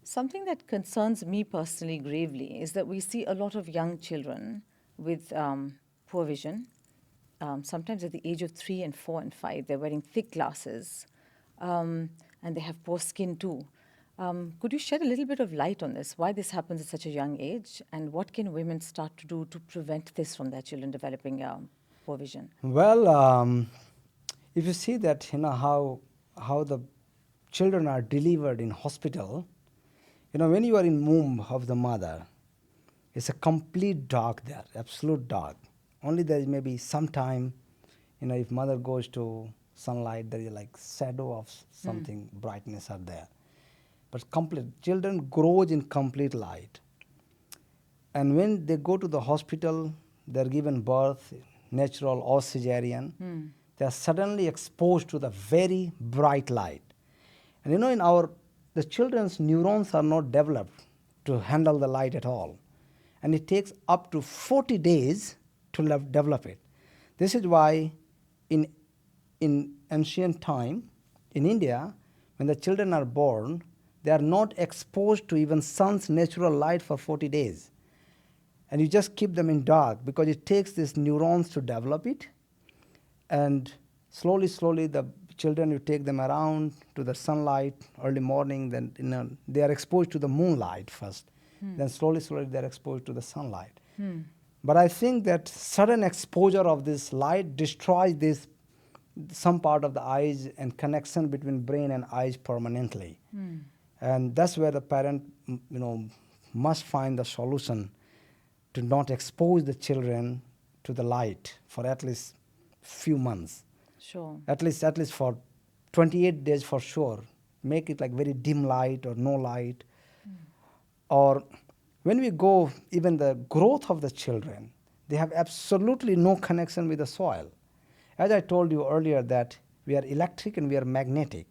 Something that concerns me personally gravely is that we see a lot of young children with poor vision. Sometimes at the age of 3 and 4 and 5, they're wearing thick glasses, and they have poor skin too. Could you shed a little bit of light on this, why this happens at such a young age, and what can women start to do to prevent this from their children developing poor vision? Well, if you see that how the children are delivered in hospital, when you are in womb of the mother, it's a complete dark there, absolute dark. Only there is maybe sometime, if mother goes to sunlight, there is like shadow of something, brightness are there. But complete, children grows in complete light. And when they go to the hospital, they're given birth, natural or cesarean, they are suddenly exposed to the very bright light. And the children's neurons are not developed to handle the light at all. And it takes up to 40 days to develop it. This is why in ancient time, in India, when the children are born, they are not exposed to even sun's natural light for 40 days. And you just keep them in dark because it takes these neurons to develop it. And slowly, slowly, the children, you take them around to the sunlight early morning, then they are exposed to the moonlight first. Then slowly, slowly, they are exposed to the sunlight. But I think that sudden exposure of this light destroys some part of the eyes and connection between brain and eyes permanently. And that's where the parent, must find the solution to not expose the children to the light for at least few months. Sure. At least for 28 days for sure. Make it like very dim light or no light. or when we go, even the growth of the children, they have absolutely no connection with the soil. As I told you earlier that we are electric and we are magnetic.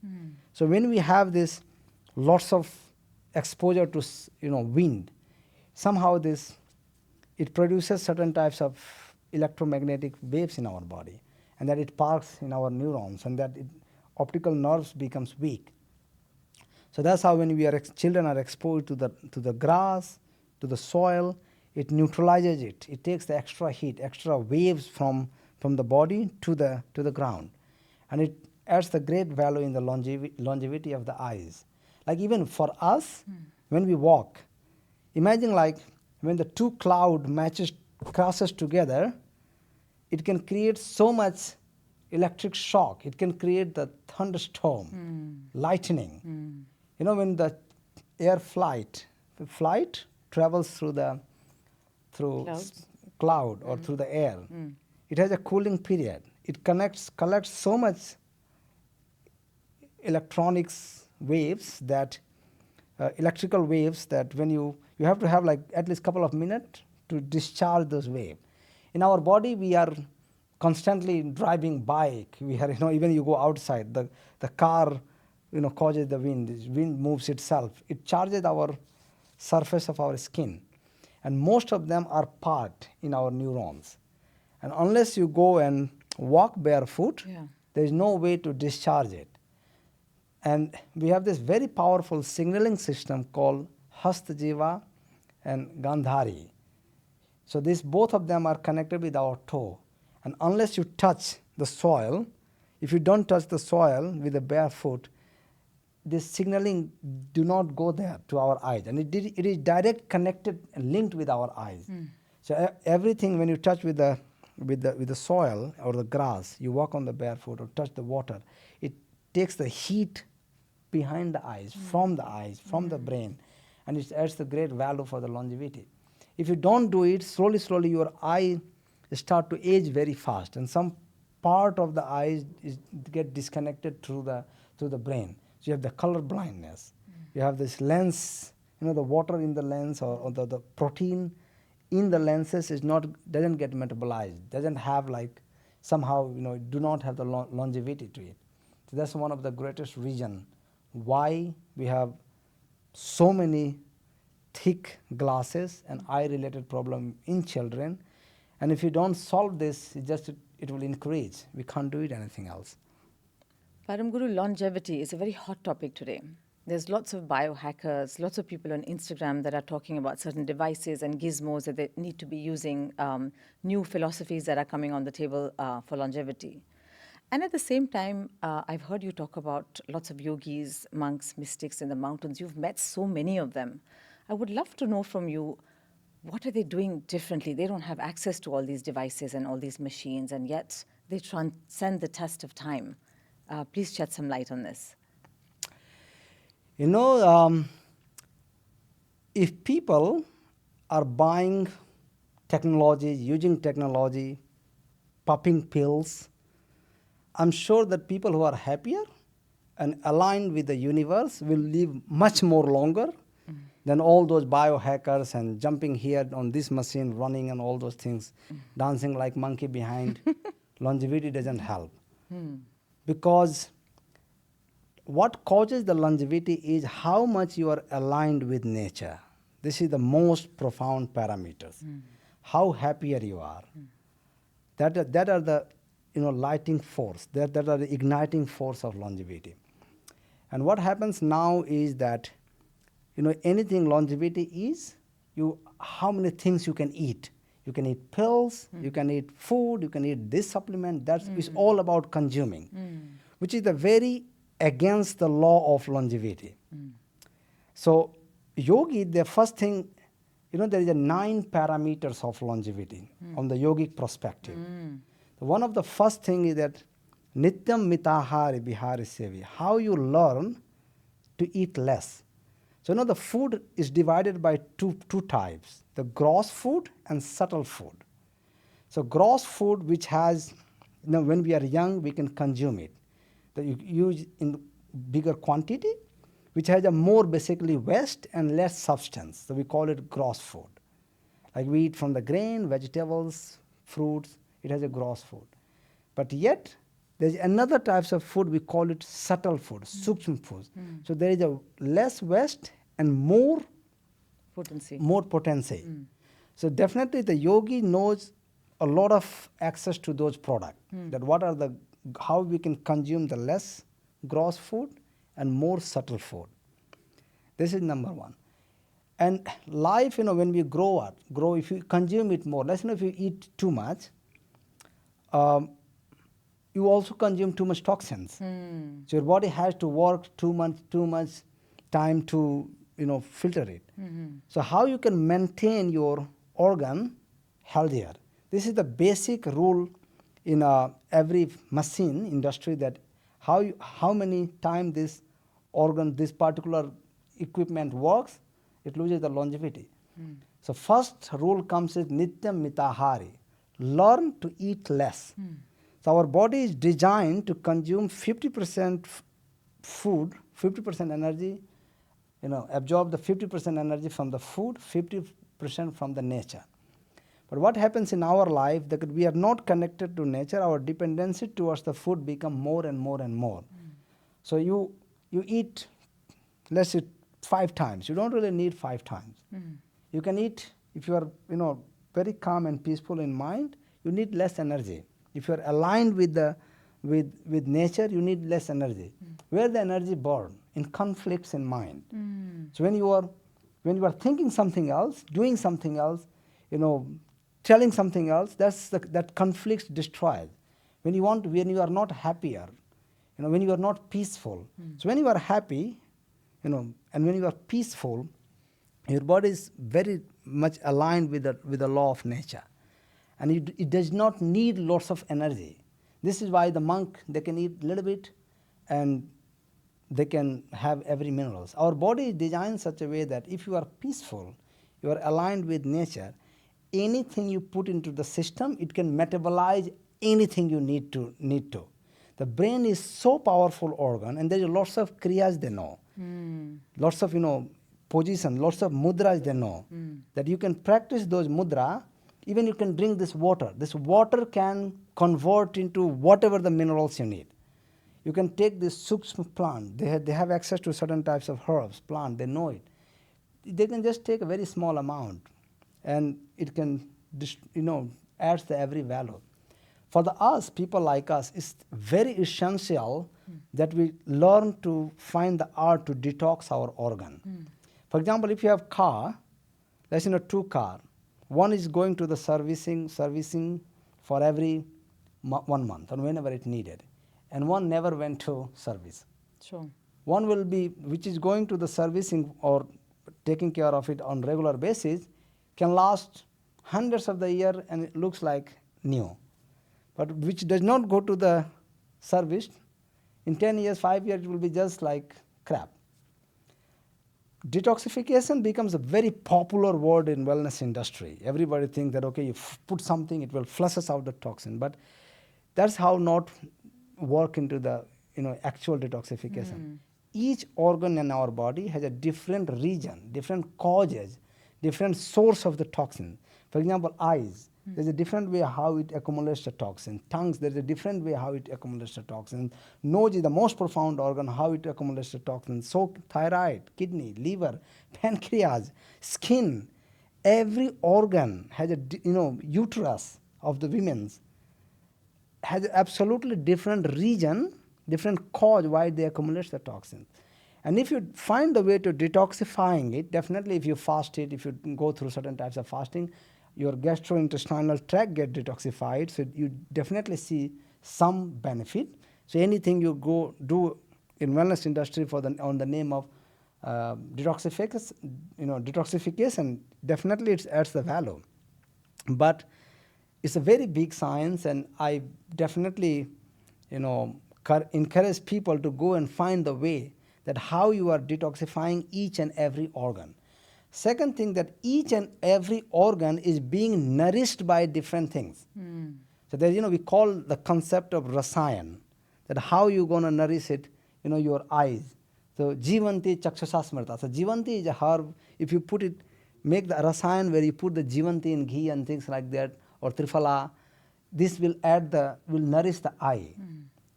So when we have this lots of exposure to wind, somehow this it produces certain types of electromagnetic waves in our body, and that it parks in our neurons, and that optical nerves becomes weak. So that's how when children are exposed to the grass, to the soil, it neutralizes it. It takes the extra heat, extra waves from the body to the ground, and it adds the great value in the longevity of the eyes. Like even for us, when we walk, imagine like when the two cloud crosses together, it can create so much electric shock. It can create the thunderstorm, lightning. When the flight travels through Clouds. cloud or through the air, it has a cooling period. It collects so much electrical waves that when you have to have like at least couple of minutes to discharge those waves. In our body, we are constantly driving bike. We are, even you go outside, the car, causes the wind. The wind moves itself. It charges our surface of our skin, and most of them are parked in our neurons. And unless you go and walk barefoot, Yeah. there is no way to discharge it. And we have this very powerful signaling system called Hastajiva and Gandhari. So both of them are connected with our toe. And unless you touch the soil, if you don't touch the soil with the bare foot, this signaling do not go there to our eyes. And it is direct connected and linked with our eyes. So everything when you touch with the soil or the grass, you walk on the barefoot or touch the water, it takes the heat behind the eyes, from the brain, and it adds the great value for the longevity. If you don't do it, slowly your eye start to age very fast, and some part of the eyes get disconnected through the brain. So you have the color blindness. You have this lens, the water in the lens or the protein in the lenses doesn't get metabolized, doesn't have like somehow do not have the longevity to it. So that's one of the greatest reason why we have so many thick glasses and eye related problem in children. And if you don't solve this, it will increase. We can't do it anything else. Param Guru, longevity is a very hot topic today. There's lots of biohackers, lots of people on Instagram that are talking about certain devices and gizmos that they need to be using, new philosophies that are coming on the table for longevity. And at the same time, I've heard you talk about lots of yogis, monks, mystics in the mountains. You've met so many of them. I would love to know from you, what are they doing differently? They don't have access to all these devices and all these machines, and yet they transcend the test of time. Please shed some light on this. If people are buying technology, using technology, popping pills, I'm sure that people who are happier and aligned with the universe will live much more longer than all those biohackers and jumping here on this machine, running and all those things, dancing like monkey behind. Longevity doesn't help. Because what causes the longevity is how much you are aligned with nature. This is the most profound parameters. How happier you are. That are the lighting force. That are the igniting force of longevity. And what happens now is that anything longevity is how many things you can eat. You can eat pills, you can eat food, you can eat this supplement. That is all about consuming, which is the very against the law of longevity. So yogi, the first thing, there is a 9 parameters of longevity on the yogic perspective. One of the first thing is that nityam mitahari bihari sevi, how you learn to eat less. So the food is divided by two types, the gross food and subtle food. So gross food, which has, when we are young, we can consume it. That you use in bigger quantity. which has a more basically waste and less substance. So we call it gross food. Like we eat from the grain, vegetables, fruits, it has a gross food. But yet, there's another types of food, we call it subtle food, sukshma foods. So there is a less waste and Potency. more potency. So definitely the yogi knows a lot of access to those products. That what are the, how we can consume the less gross food and more subtle food. This is number one. And life, when we grow, if you consume it more, let's say if you eat too much, you also consume too much toxins. So your body has to work too much time to, filter it. So how you can maintain your organ healthier? This is the basic rule in every machine industry, that how many time this organ, this particular equipment works, it loses the longevity. So first rule comes with nityam mitahari, learn to eat less. So our body is designed to consume 50% food, 50% energy, absorb the 50% energy from the food, 50% from the nature. But what happens in our life, that we are not connected to nature, our dependency towards the food become more and more and more. So you eat, let's say 5 times. You don't really need 5 times. You can eat, if you are very calm and peaceful in mind, you need less energy. If you are aligned with nature, you need less energy. Where the energy born? In conflicts in mind. So when you are thinking something else, doing something else, telling something else, that conflicts destroyed. When you are not happier, when you are not peaceful. So when you are happy, and when you are peaceful, your body is very much aligned with the law of nature, and it does not need lots of energy. This is why the monk, they can eat a little bit and they can have every minerals. Our body is designed such a way that if you are peaceful, you are aligned with nature, anything you put into the system, it can metabolize anything you need to. The brain is so powerful organ, and there is lots of kriyas they know. Lots of position, lots of mudras they know. That you can practice those mudra. Even you can drink this water. This water can convert into whatever the minerals you need. You can take this sukshma plant. They have access to certain types of herbs, plant. They know it. They can just take a very small amount, and it can adds the every value. For us, people like us, it's very essential that we learn to find the art to detox our organ. For example, if you have car, let's 2 car. One is going to the servicing for every 1 month or whenever it needed, and one never went to service. Sure. One will be, which is going to the servicing or taking care of it on regular basis, can last hundreds of the year and it looks like new. But which does not go to the service, in 10 years, 5 years, it will be just like crap. Detoxification becomes a very popular word in wellness industry. Everybody thinks that, okay, you put something, it will flushes out the toxin. But that's how not work into the actual detoxification. Each organ in our body has a different region, different causes, different source of the toxin. For example, eyes. There's a different way how it accumulates the toxin. Tongues, there's a different way how it accumulates the toxin. Nose is the most profound organ, how it accumulates the toxin. So thyroid, kidney, liver, pancreas, skin, every organ has a uterus of the women's has absolutely different region, different cause why they accumulate the toxin. And if you find the way to detoxifying it, definitely if you fast it, if you go through certain types of fasting, your gastrointestinal tract get detoxified, so you definitely see some benefit. So anything you go do in wellness industry on the name of detoxification, definitely it adds the value. But it's a very big science, and I definitely encourage people to go and find the way that how you are detoxifying each and every organ. Second thing, that each and every organ is being nourished by different things. So there, we call the concept of rasayan, that how you going to nourish it, your eyes. So Jivanti Chakshasa Smrta. So Jivanti is a herb. If you put it, make the rasayan where you put the Jivanti in ghee and things like that, or Triphala, this will nourish the eye.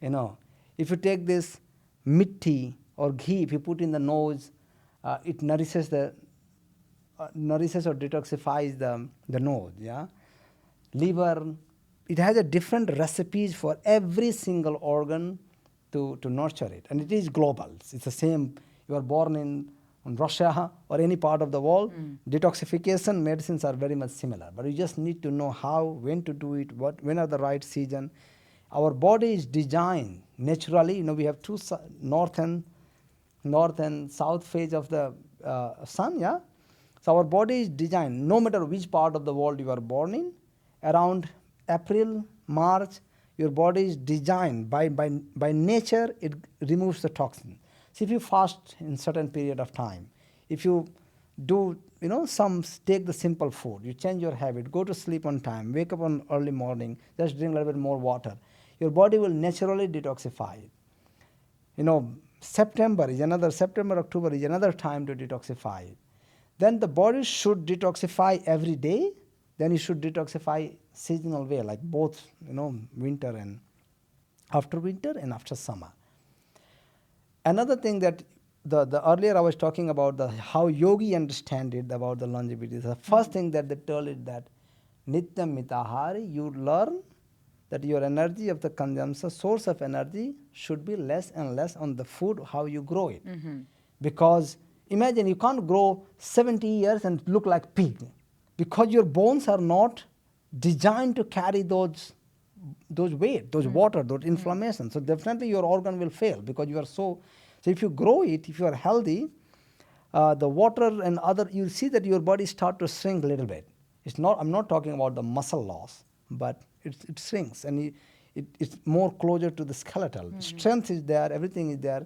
You know, if you take this mitti or ghee, if you put in the nose, it nourishes or detoxifies the nose. Yeah, liver. It has a different recipes for every single organ to nurture it, and it is global. It's the same. You are born in Russia or any part of the world. Detoxification medicines are very much similar, but you just need to know how, when to do it, when are the right season. Our body is designed naturally. You know, we have two north and south phase of the sun. Yeah, so our body is designed. No matter which part of the world you are born in, around April, March, your body is designed by nature. It removes the toxin. So if you fast in certain period of time, if you do, take the simple food, you change your habit, go to sleep on time, wake up on early morning, just drink a little bit more water, your body will naturally detoxify it. September, October is another time to detoxify it. Then the body should detoxify every day. Then you should detoxify seasonal way, like both, winter and after summer. Another thing that the earlier I was talking about how yogi understand it about the longevity. The first thing that they tell it that nityam mitahari, you learn that your energy of the consumption, source of energy should be less and less on the food, how you grow it. Because imagine you can't grow 70 years and look like pig, because your bones are not designed to carry those weight, those water, those inflammation. So definitely your organ will fail because you are so if you grow it, if you are healthy, the water and other, you'll see that your body start to shrink a little bit. I'm not talking about the muscle loss, but it shrinks and it's more closer to the skeletal. Strength is there, everything is there.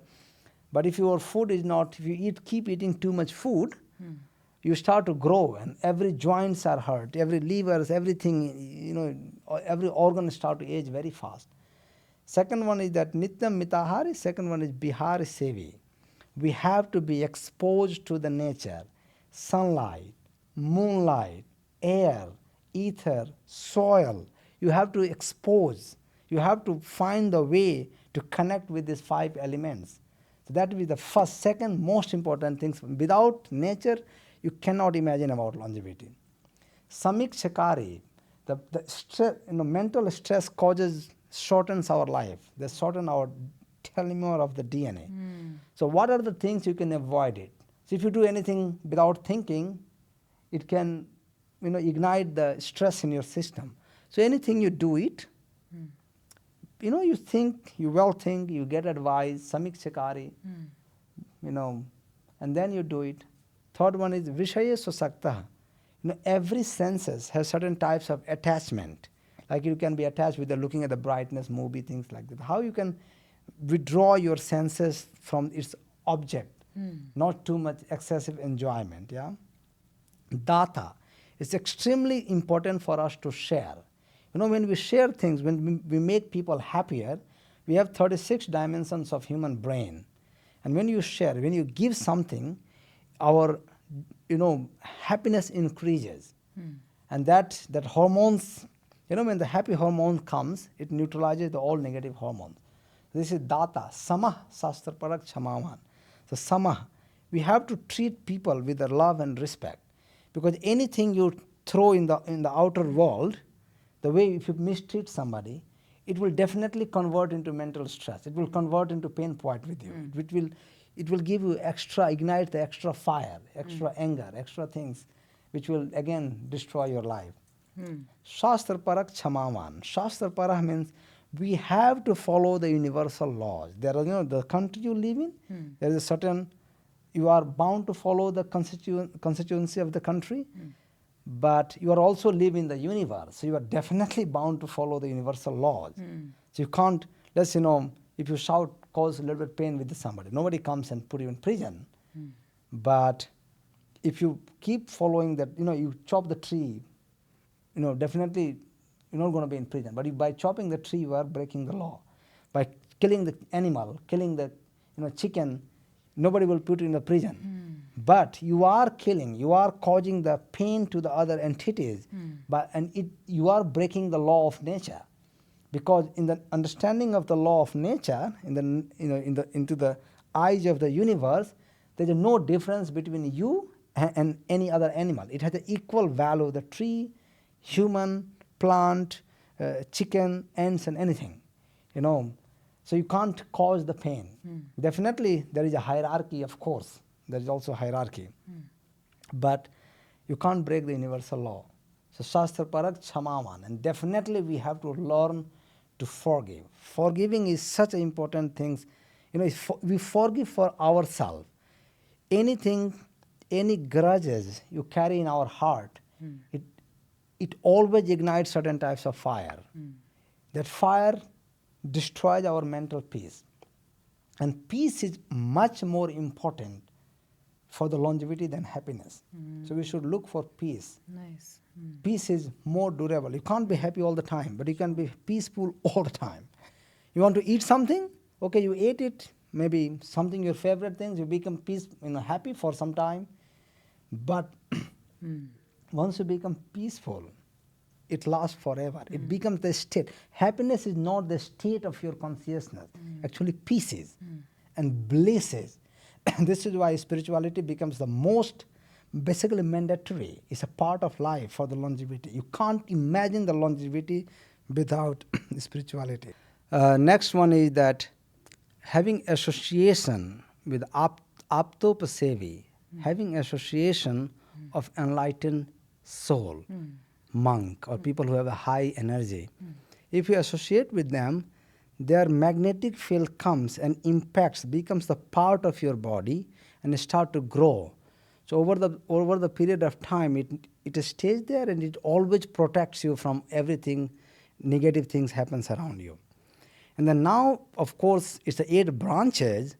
But if your food is not, if you keep eating too much food, you start to grow and every joints are hurt, every livers, everything, every organ start to age very fast. Second one is that nityam mitahari, second one is bihari sevi. We have to be exposed to the nature, sunlight, moonlight, air, ether, soil. You have to expose. You have to find the way to connect with these 5 elements. So that will be the first, second most important things. Without nature, you cannot imagine about longevity. Samik Shakari, the stress, mental stress shortens our life. They shorten our telomere of the DNA. So what are the things you can avoid it? So if you do anything without thinking, it can, ignite the stress in your system. So anything you do it, you think, you get advice, samik chakari, and then you do it. Third one is vishaya susakta. Every senses has certain types of attachment. Like you can be attached with looking at the brightness, movie, things like that. How you can withdraw your senses from its object, not too much excessive enjoyment. Yeah. Data is extremely important for us to share. When we share things, when we make people happier, we have 36 dimensions of human brain. And when you share, when you give something, our happiness increases. And that hormones, when the happy hormone comes, it neutralizes all negative hormones. This is data, samah sastra parak chamaman. So samah, we have to treat people with the love and respect, because anything you throw in the outer world, the way if you mistreat somebody, it will definitely convert into mental stress. It will convert into pain point with you. It will give you ignite the extra fire, extra anger, extra things, which will again destroy your life. Shastra parak chamaman. Shastra parak means we have to follow the universal laws. There are, the country you live in, there is a certain, you are bound to follow the constituency of the country, but you are also living in the universe. So you are definitely bound to follow the universal laws. So you can't, if you shout, cause a little bit pain with somebody. Nobody comes and put you in prison. But if you keep following that, you chop the tree, definitely you're not going to be in prison. But by chopping the tree, you are breaking the law. By killing the animal, killing the chicken, nobody will put you in a prison. But you are killing, you are causing the pain to the other entities, you are breaking the law of nature. Because in the understanding of the law of nature, into the eyes of the universe, there is no difference between you and any other animal. It has an equal value, the tree, human, plant, chicken, ants, and anything. So you can't cause the pain. Definitely there is a hierarchy, of course. There is also hierarchy. But you can't break the universal law. So Shastra Parak Chamaman. And definitely we have to learn to forgive. Forgiving is such an important thing. We forgive for ourselves. Anything, any grudges you carry in our heart, it always ignites certain types of fire. That fire destroys our mental peace. And peace is much more important for the longevity than happiness. So we should look for peace. Nice. Peace is more durable. You can't be happy all the time, but you can be peaceful all the time. You want to eat something? Okay, you ate it. Maybe something your favorite things, you become happy for some time. But once you become peaceful, it lasts forever. It becomes the state. Happiness is not the state of your consciousness. Actually, peace is. And bliss is. This is why spirituality becomes the most basically mandatory. It's a part of life for the longevity. You can't imagine the longevity without spirituality. Next one is that having association with aptopasevi, having association of enlightened soul, monk or people who have a high energy. If you associate with them, their magnetic field comes and impacts, becomes the part of your body and start to grow. So over the period of time, it stays there and it always protects you from everything, negative things happens around you. And then now, of course, it's the 8 branches,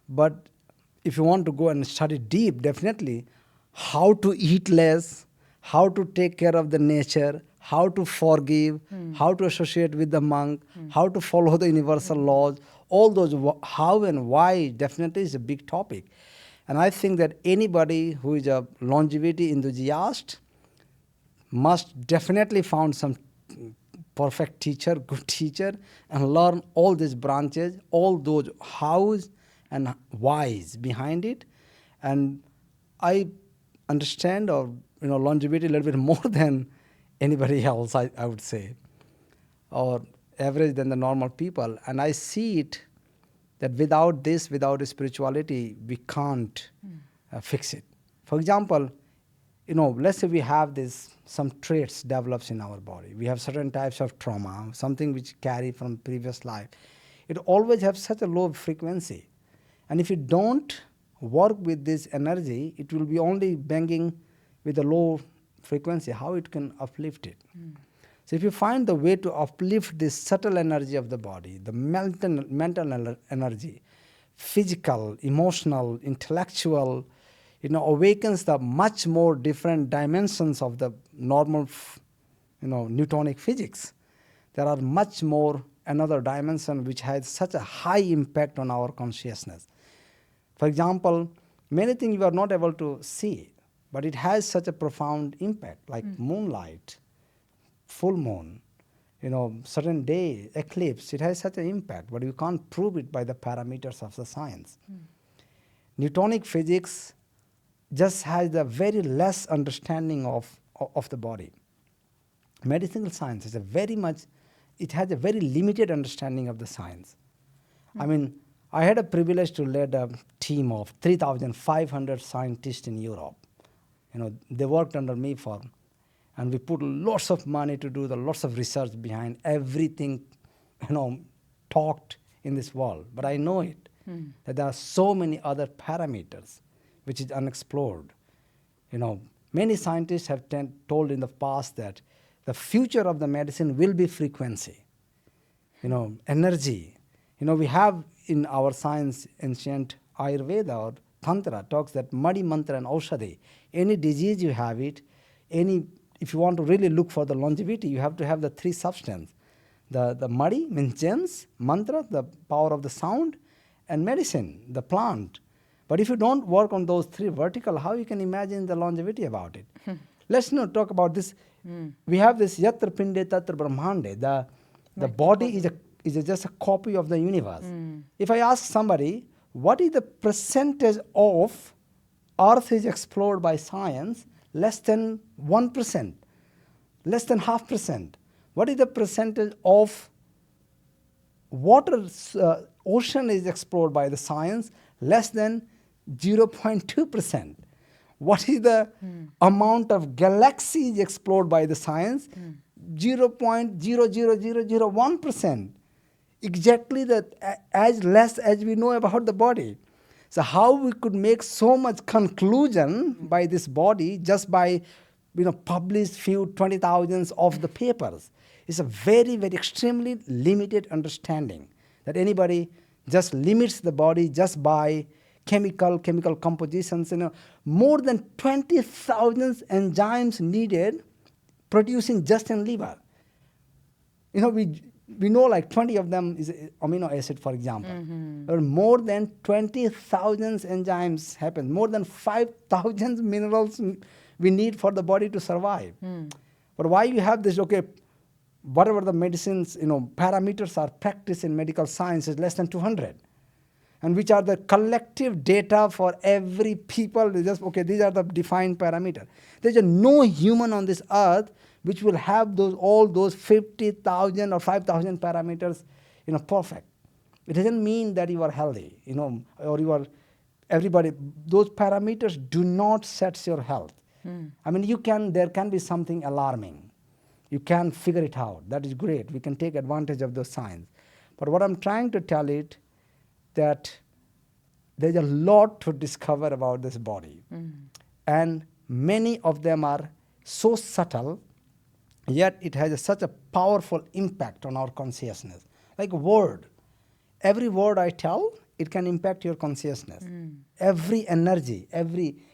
but if you want to go and study deep, definitely how to eat less, how to take care of the nature, how to forgive, how to associate with the monk, how to follow the universal laws, all those how and why definitely is a big topic. And I think that anybody who is a longevity enthusiast must definitely find some perfect teacher, good teacher, and learn all these branches, all those hows and whys behind it. And I understand longevity a little bit more than anybody else, I would say, or average than the normal people. And I see it that without spirituality, we can't fix it. For example, let's say we have some traits develops in our body. We have certain types of trauma, something which carry from previous life. It always has such a low frequency. And if you don't work with this energy, it will be only banging with a low frequency. How it can uplift it? So if you find the way to uplift this subtle energy of the body, the mental energy, physical, emotional, intellectual, awakens the much more different dimensions of the normal, Newtonic physics. There are much more another dimension which has such a high impact on our consciousness. For example, many things you are not able to see, but it has such a profound impact, like moonlight, full moon, certain day, eclipse. It has such an impact, but you can't prove it by the parameters of the science. Newtonic physics just has a very less understanding of the body. Medicinal science is it has a very limited understanding of the science. I mean, I had a privilege to lead a team of 3,500 scientists in Europe. They worked under me and we put lots of money to do lots of research behind everything, talked in this world. But I know it, that there are so many other parameters which is unexplored. Many scientists have told in the past that the future of the medicine will be frequency, energy. We have in our science, ancient Ayurveda or Tantra talks that Madi, Mantra and Aushadhi. Any disease you have it, if you want to really look for the longevity, you have to have the 3 substances. The Madi means gems, Mantra, the power of the sound, and medicine, the plant. But if you don't work on those three vertical, how you can imagine the longevity about it? Let's not talk about this. We have this yatra pinde tatra brahmande. The body is just a copy of the universe. If I ask somebody, what is the percentage of Earth is explored by science? Less than 1%, less than 0.5%. What is the percentage of water, ocean is explored by the science? Less than 0.2%. What is the amount of galaxies explored by the science? 0.00001%. Exactly as less as we know about the body. So how we could make so much conclusion by this body just by published few 20,000s of the papers? It's a very, very extremely limited understanding that anybody just limits the body just by chemical compositions. More than 20,000 enzymes needed producing just in liver. We know like 20 of them is amino acid, for example. Or more than 20,000 enzymes happen. More than 5,000 minerals we need for the body to survive. But why you have this, whatever the medicines, parameters are practiced in medical science is less than 200. And which are the collective data for every people. These are the defined parameters. There's no human on this earth which will have all those 50,000 or 5,000 parameters, perfect. It doesn't mean that you are healthy, or you are everybody. Those parameters do not set your health. I mean, there can be something alarming. You can figure it out. That is great. We can take advantage of those signs. But what I'm trying to tell it, that there's a lot to discover about this body. And many of them are so subtle, yet it has such a powerful impact on our consciousness. Like a word. Every word I tell, it can impact your consciousness. Every energy,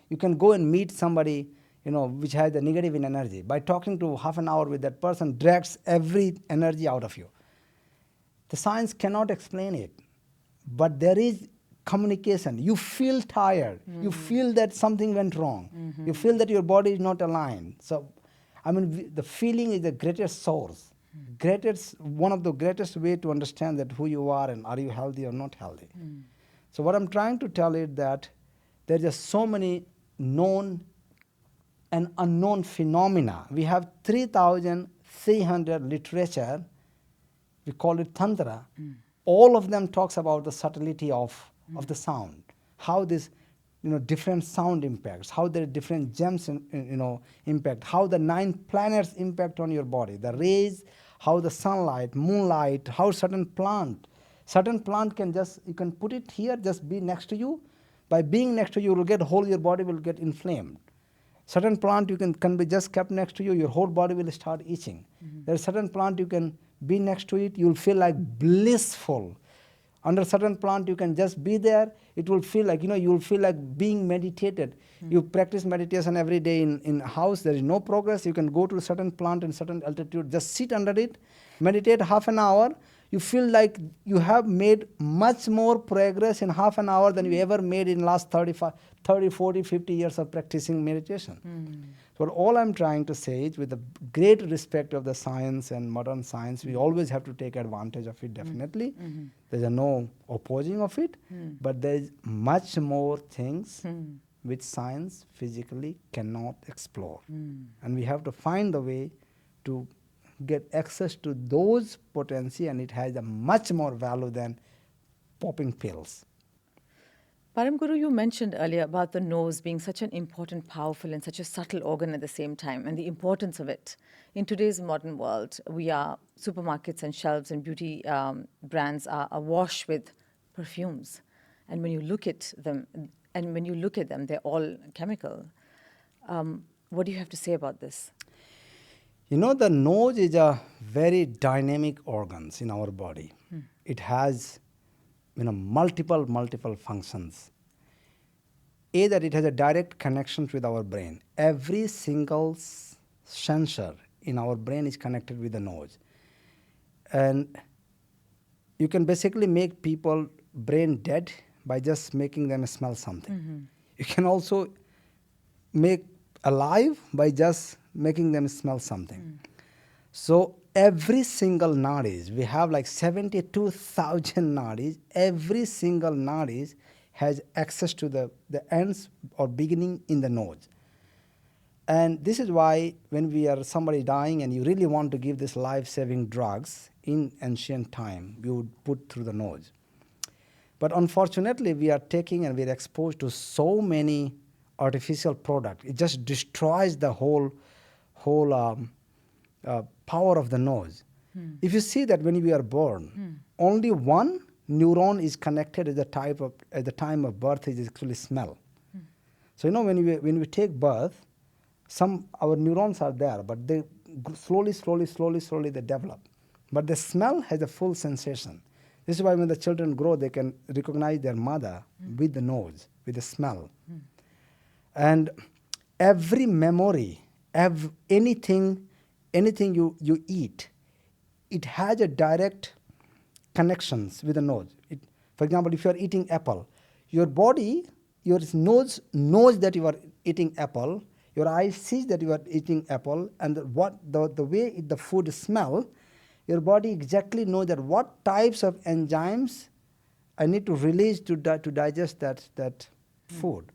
you can go and meet somebody, which has a negative in energy. By talking to half an hour with that person, drags every energy out of you. The science cannot explain it. But there is communication. You feel tired. You feel that something went wrong. You feel that your body is not aligned. So, the feeling is the greatest source. One of the greatest way to understand that who you are and are you healthy or not healthy. So what I'm trying to tell is that there are just so many known and unknown phenomena. We have 3,300 literature. We call it Tantra. All of them talks about the subtlety of the sound, how this different sound impacts, how the different gems impact, how the 9 planets impact on your body, the rays, how the sunlight, moonlight, how certain plant can you can put it here, just be next to you. By being next to you, your body will get inflamed. Certain plant can be just kept next to you, your whole body will start itching. There's certain plant you can be next to it, you'll feel like blissful. Under certain plant, you can just be there. It will feel like, you'll feel like being meditated. You practice meditation every day in house. There is no progress. You can go to a certain plant in certain altitude, just sit under it, meditate half an hour. You feel like you have made much more progress in half an hour than you ever made in last 30, 40, 50 years of practicing meditation. So all I'm trying to say is, with the great respect of the science and modern science, we always have to take advantage of it, definitely. There's no opposing of it, but there's much more things which science physically cannot explore. And we have to find a way to get access to those potency, and it has a much more value than popping pills. Param Guru, you mentioned earlier about the nose being such an important, powerful, and such a subtle organ at the same time, and the importance of it. In today's modern world, supermarkets and shelves and beauty brands are awash with perfumes. And when you look at them, they're all chemical. What do you have to say about this? The nose is a very dynamic organs in our body. It has multiple functions. That it has a direct connection with our brain. Every single sensor in our brain is connected with the nose. And you can basically make people brain dead by just making them smell something. You can also make alive by just making them smell something. So every single nadis, we have like 72,000 nadis. Every single nadis has access to the ends or beginning in the nose. And this is why when we are somebody dying and you really want to give this life-saving drugs, in ancient time, we would put through the nose. But unfortunately, we are taking and we are exposed to so many artificial products. It just destroys the whole power of the nose. If you see that when we are born, only one neuron is connected at the time of birth is actually smell. So when we take birth, our neurons are there, but they slowly they develop. But the smell has a full sensation. This is why when the children grow, they can recognize their mother with the nose, with the smell. And every memory, anything you eat, it has a direct connections with the nose. For example, if you are eating apple, your body, your nose knows that you are eating apple. Your eyes sees that you are eating apple, and the way the food smell, your body exactly knows that what types of enzymes I need to release to digest that food.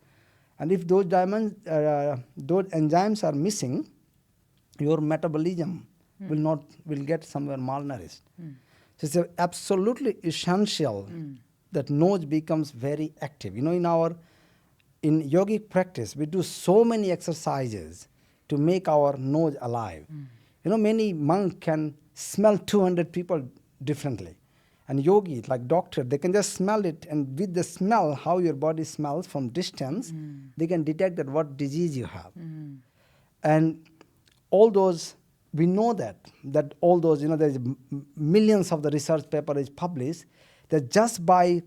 And if those enzymes are missing, your metabolism will get somewhere malnourished. So it's absolutely essential that nose becomes very active. In yogic practice, we do so many exercises to make our nose alive. Many monks can smell 200 people differently. And yogis, like doctor, they can just smell it, and with the smell, how your body smells from distance, they can detect that what disease you have. And all those, we know that all those, there's millions of the research paper is published, that just by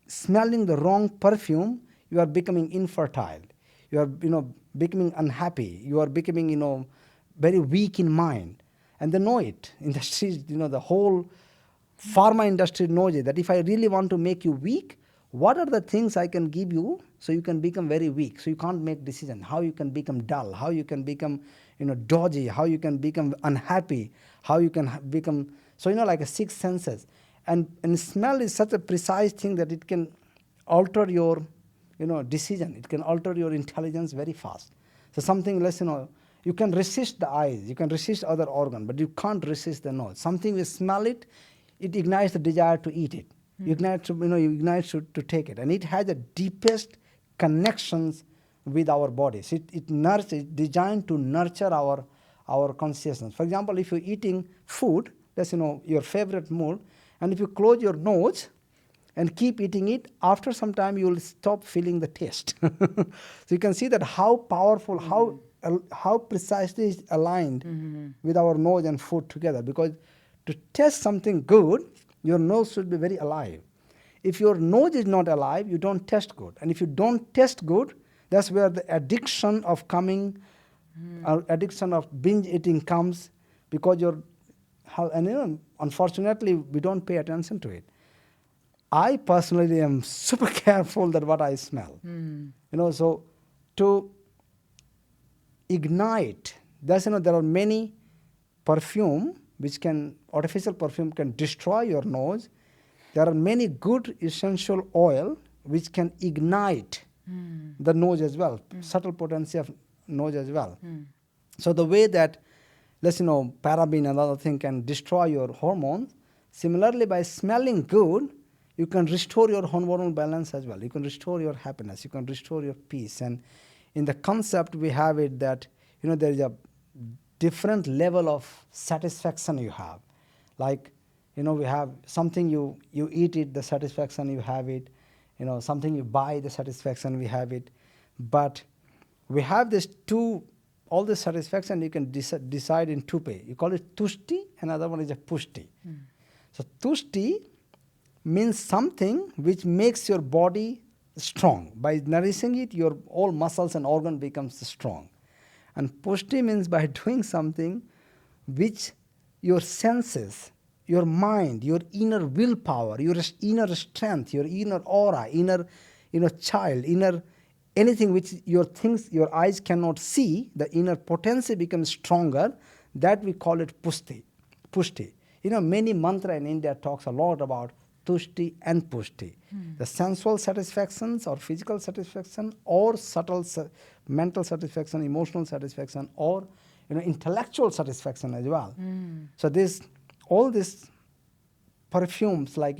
smelling the wrong perfume, you are becoming infertile. You are, becoming unhappy. You are becoming, very weak in mind. And they know it. Industries, the whole pharma industry knows it, that if I really want to make you weak, what are the things I can give you so you can become very weak, so you can't make decisions, how you can become dull, how you can become, dodgy, how you can become unhappy, how you can become, so, like a six senses. And smell is such a precise thing that it can alter your, decision. It can alter your intelligence very fast. So something less, you can resist the eyes, you can resist other organ, but you can't resist the nose. Something you smell it ignites the desire to eat it. You ignites to take it. And it has the deepest connections with our bodies. It's designed to nurture our consciousness. For example, if you're eating food, that's your favorite meal, and if you close your nose and keep eating it, after some time you will stop feeling the taste. So you can see that how powerful, how precisely is aligned with our nose and food together. Because to taste something good, your nose should be very alive. If your nose is not alive, you don't taste good. And if you don't taste good, that's where the addiction of addiction of binge eating comes, because unfortunately, we don't pay attention to it. I personally am super careful that what I smell. So to ignite, there are many perfume artificial perfume can destroy your nose. There are many good essential oil which can ignite the nose as well, subtle potency of nose as well. So the way that, paraben and other thing can destroy your hormones, similarly by smelling good, you can restore your hormonal balance as well. You can restore your happiness. You can restore your peace. And in the concept, we have it that, there is a different level of satisfaction you have. Like, we have something you eat it, the satisfaction you have it. Something you buy, the satisfaction we have it. But we have all the satisfaction you can decide in two ways. You call it tushti, another one is a pushti. So tushti means something which makes your body strong. By nourishing it, your all muscles and organ becomes strong. And pushti means by doing something which your senses your mind, your inner willpower, your inner strength, your inner aura, inner child, inner anything which your things your eyes cannot see, the inner potency becomes stronger. That we call it pushti. Pushti. Many mantra in India talks a lot about tushti and pushti. The sensual satisfactions or physical satisfaction or subtle mental satisfaction, emotional satisfaction, or intellectual satisfaction as well. So all these perfumes like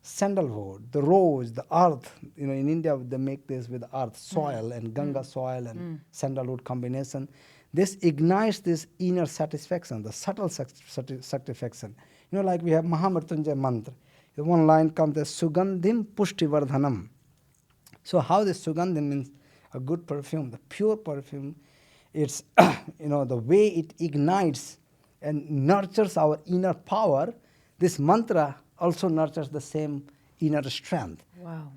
sandalwood, the rose, the earth. In India they make this with earth, soil and Ganga soil and sandalwood combination. This ignites this inner satisfaction, the subtle satisfaction. Like we have Mahamrityunjay mantra. One line comes as Sugandhim Pushtivardhanam. So how this Sugandhim means a good perfume, the pure perfume. It's the way it ignites and nurtures our inner power. This mantra also nurtures the same inner strength. Wow.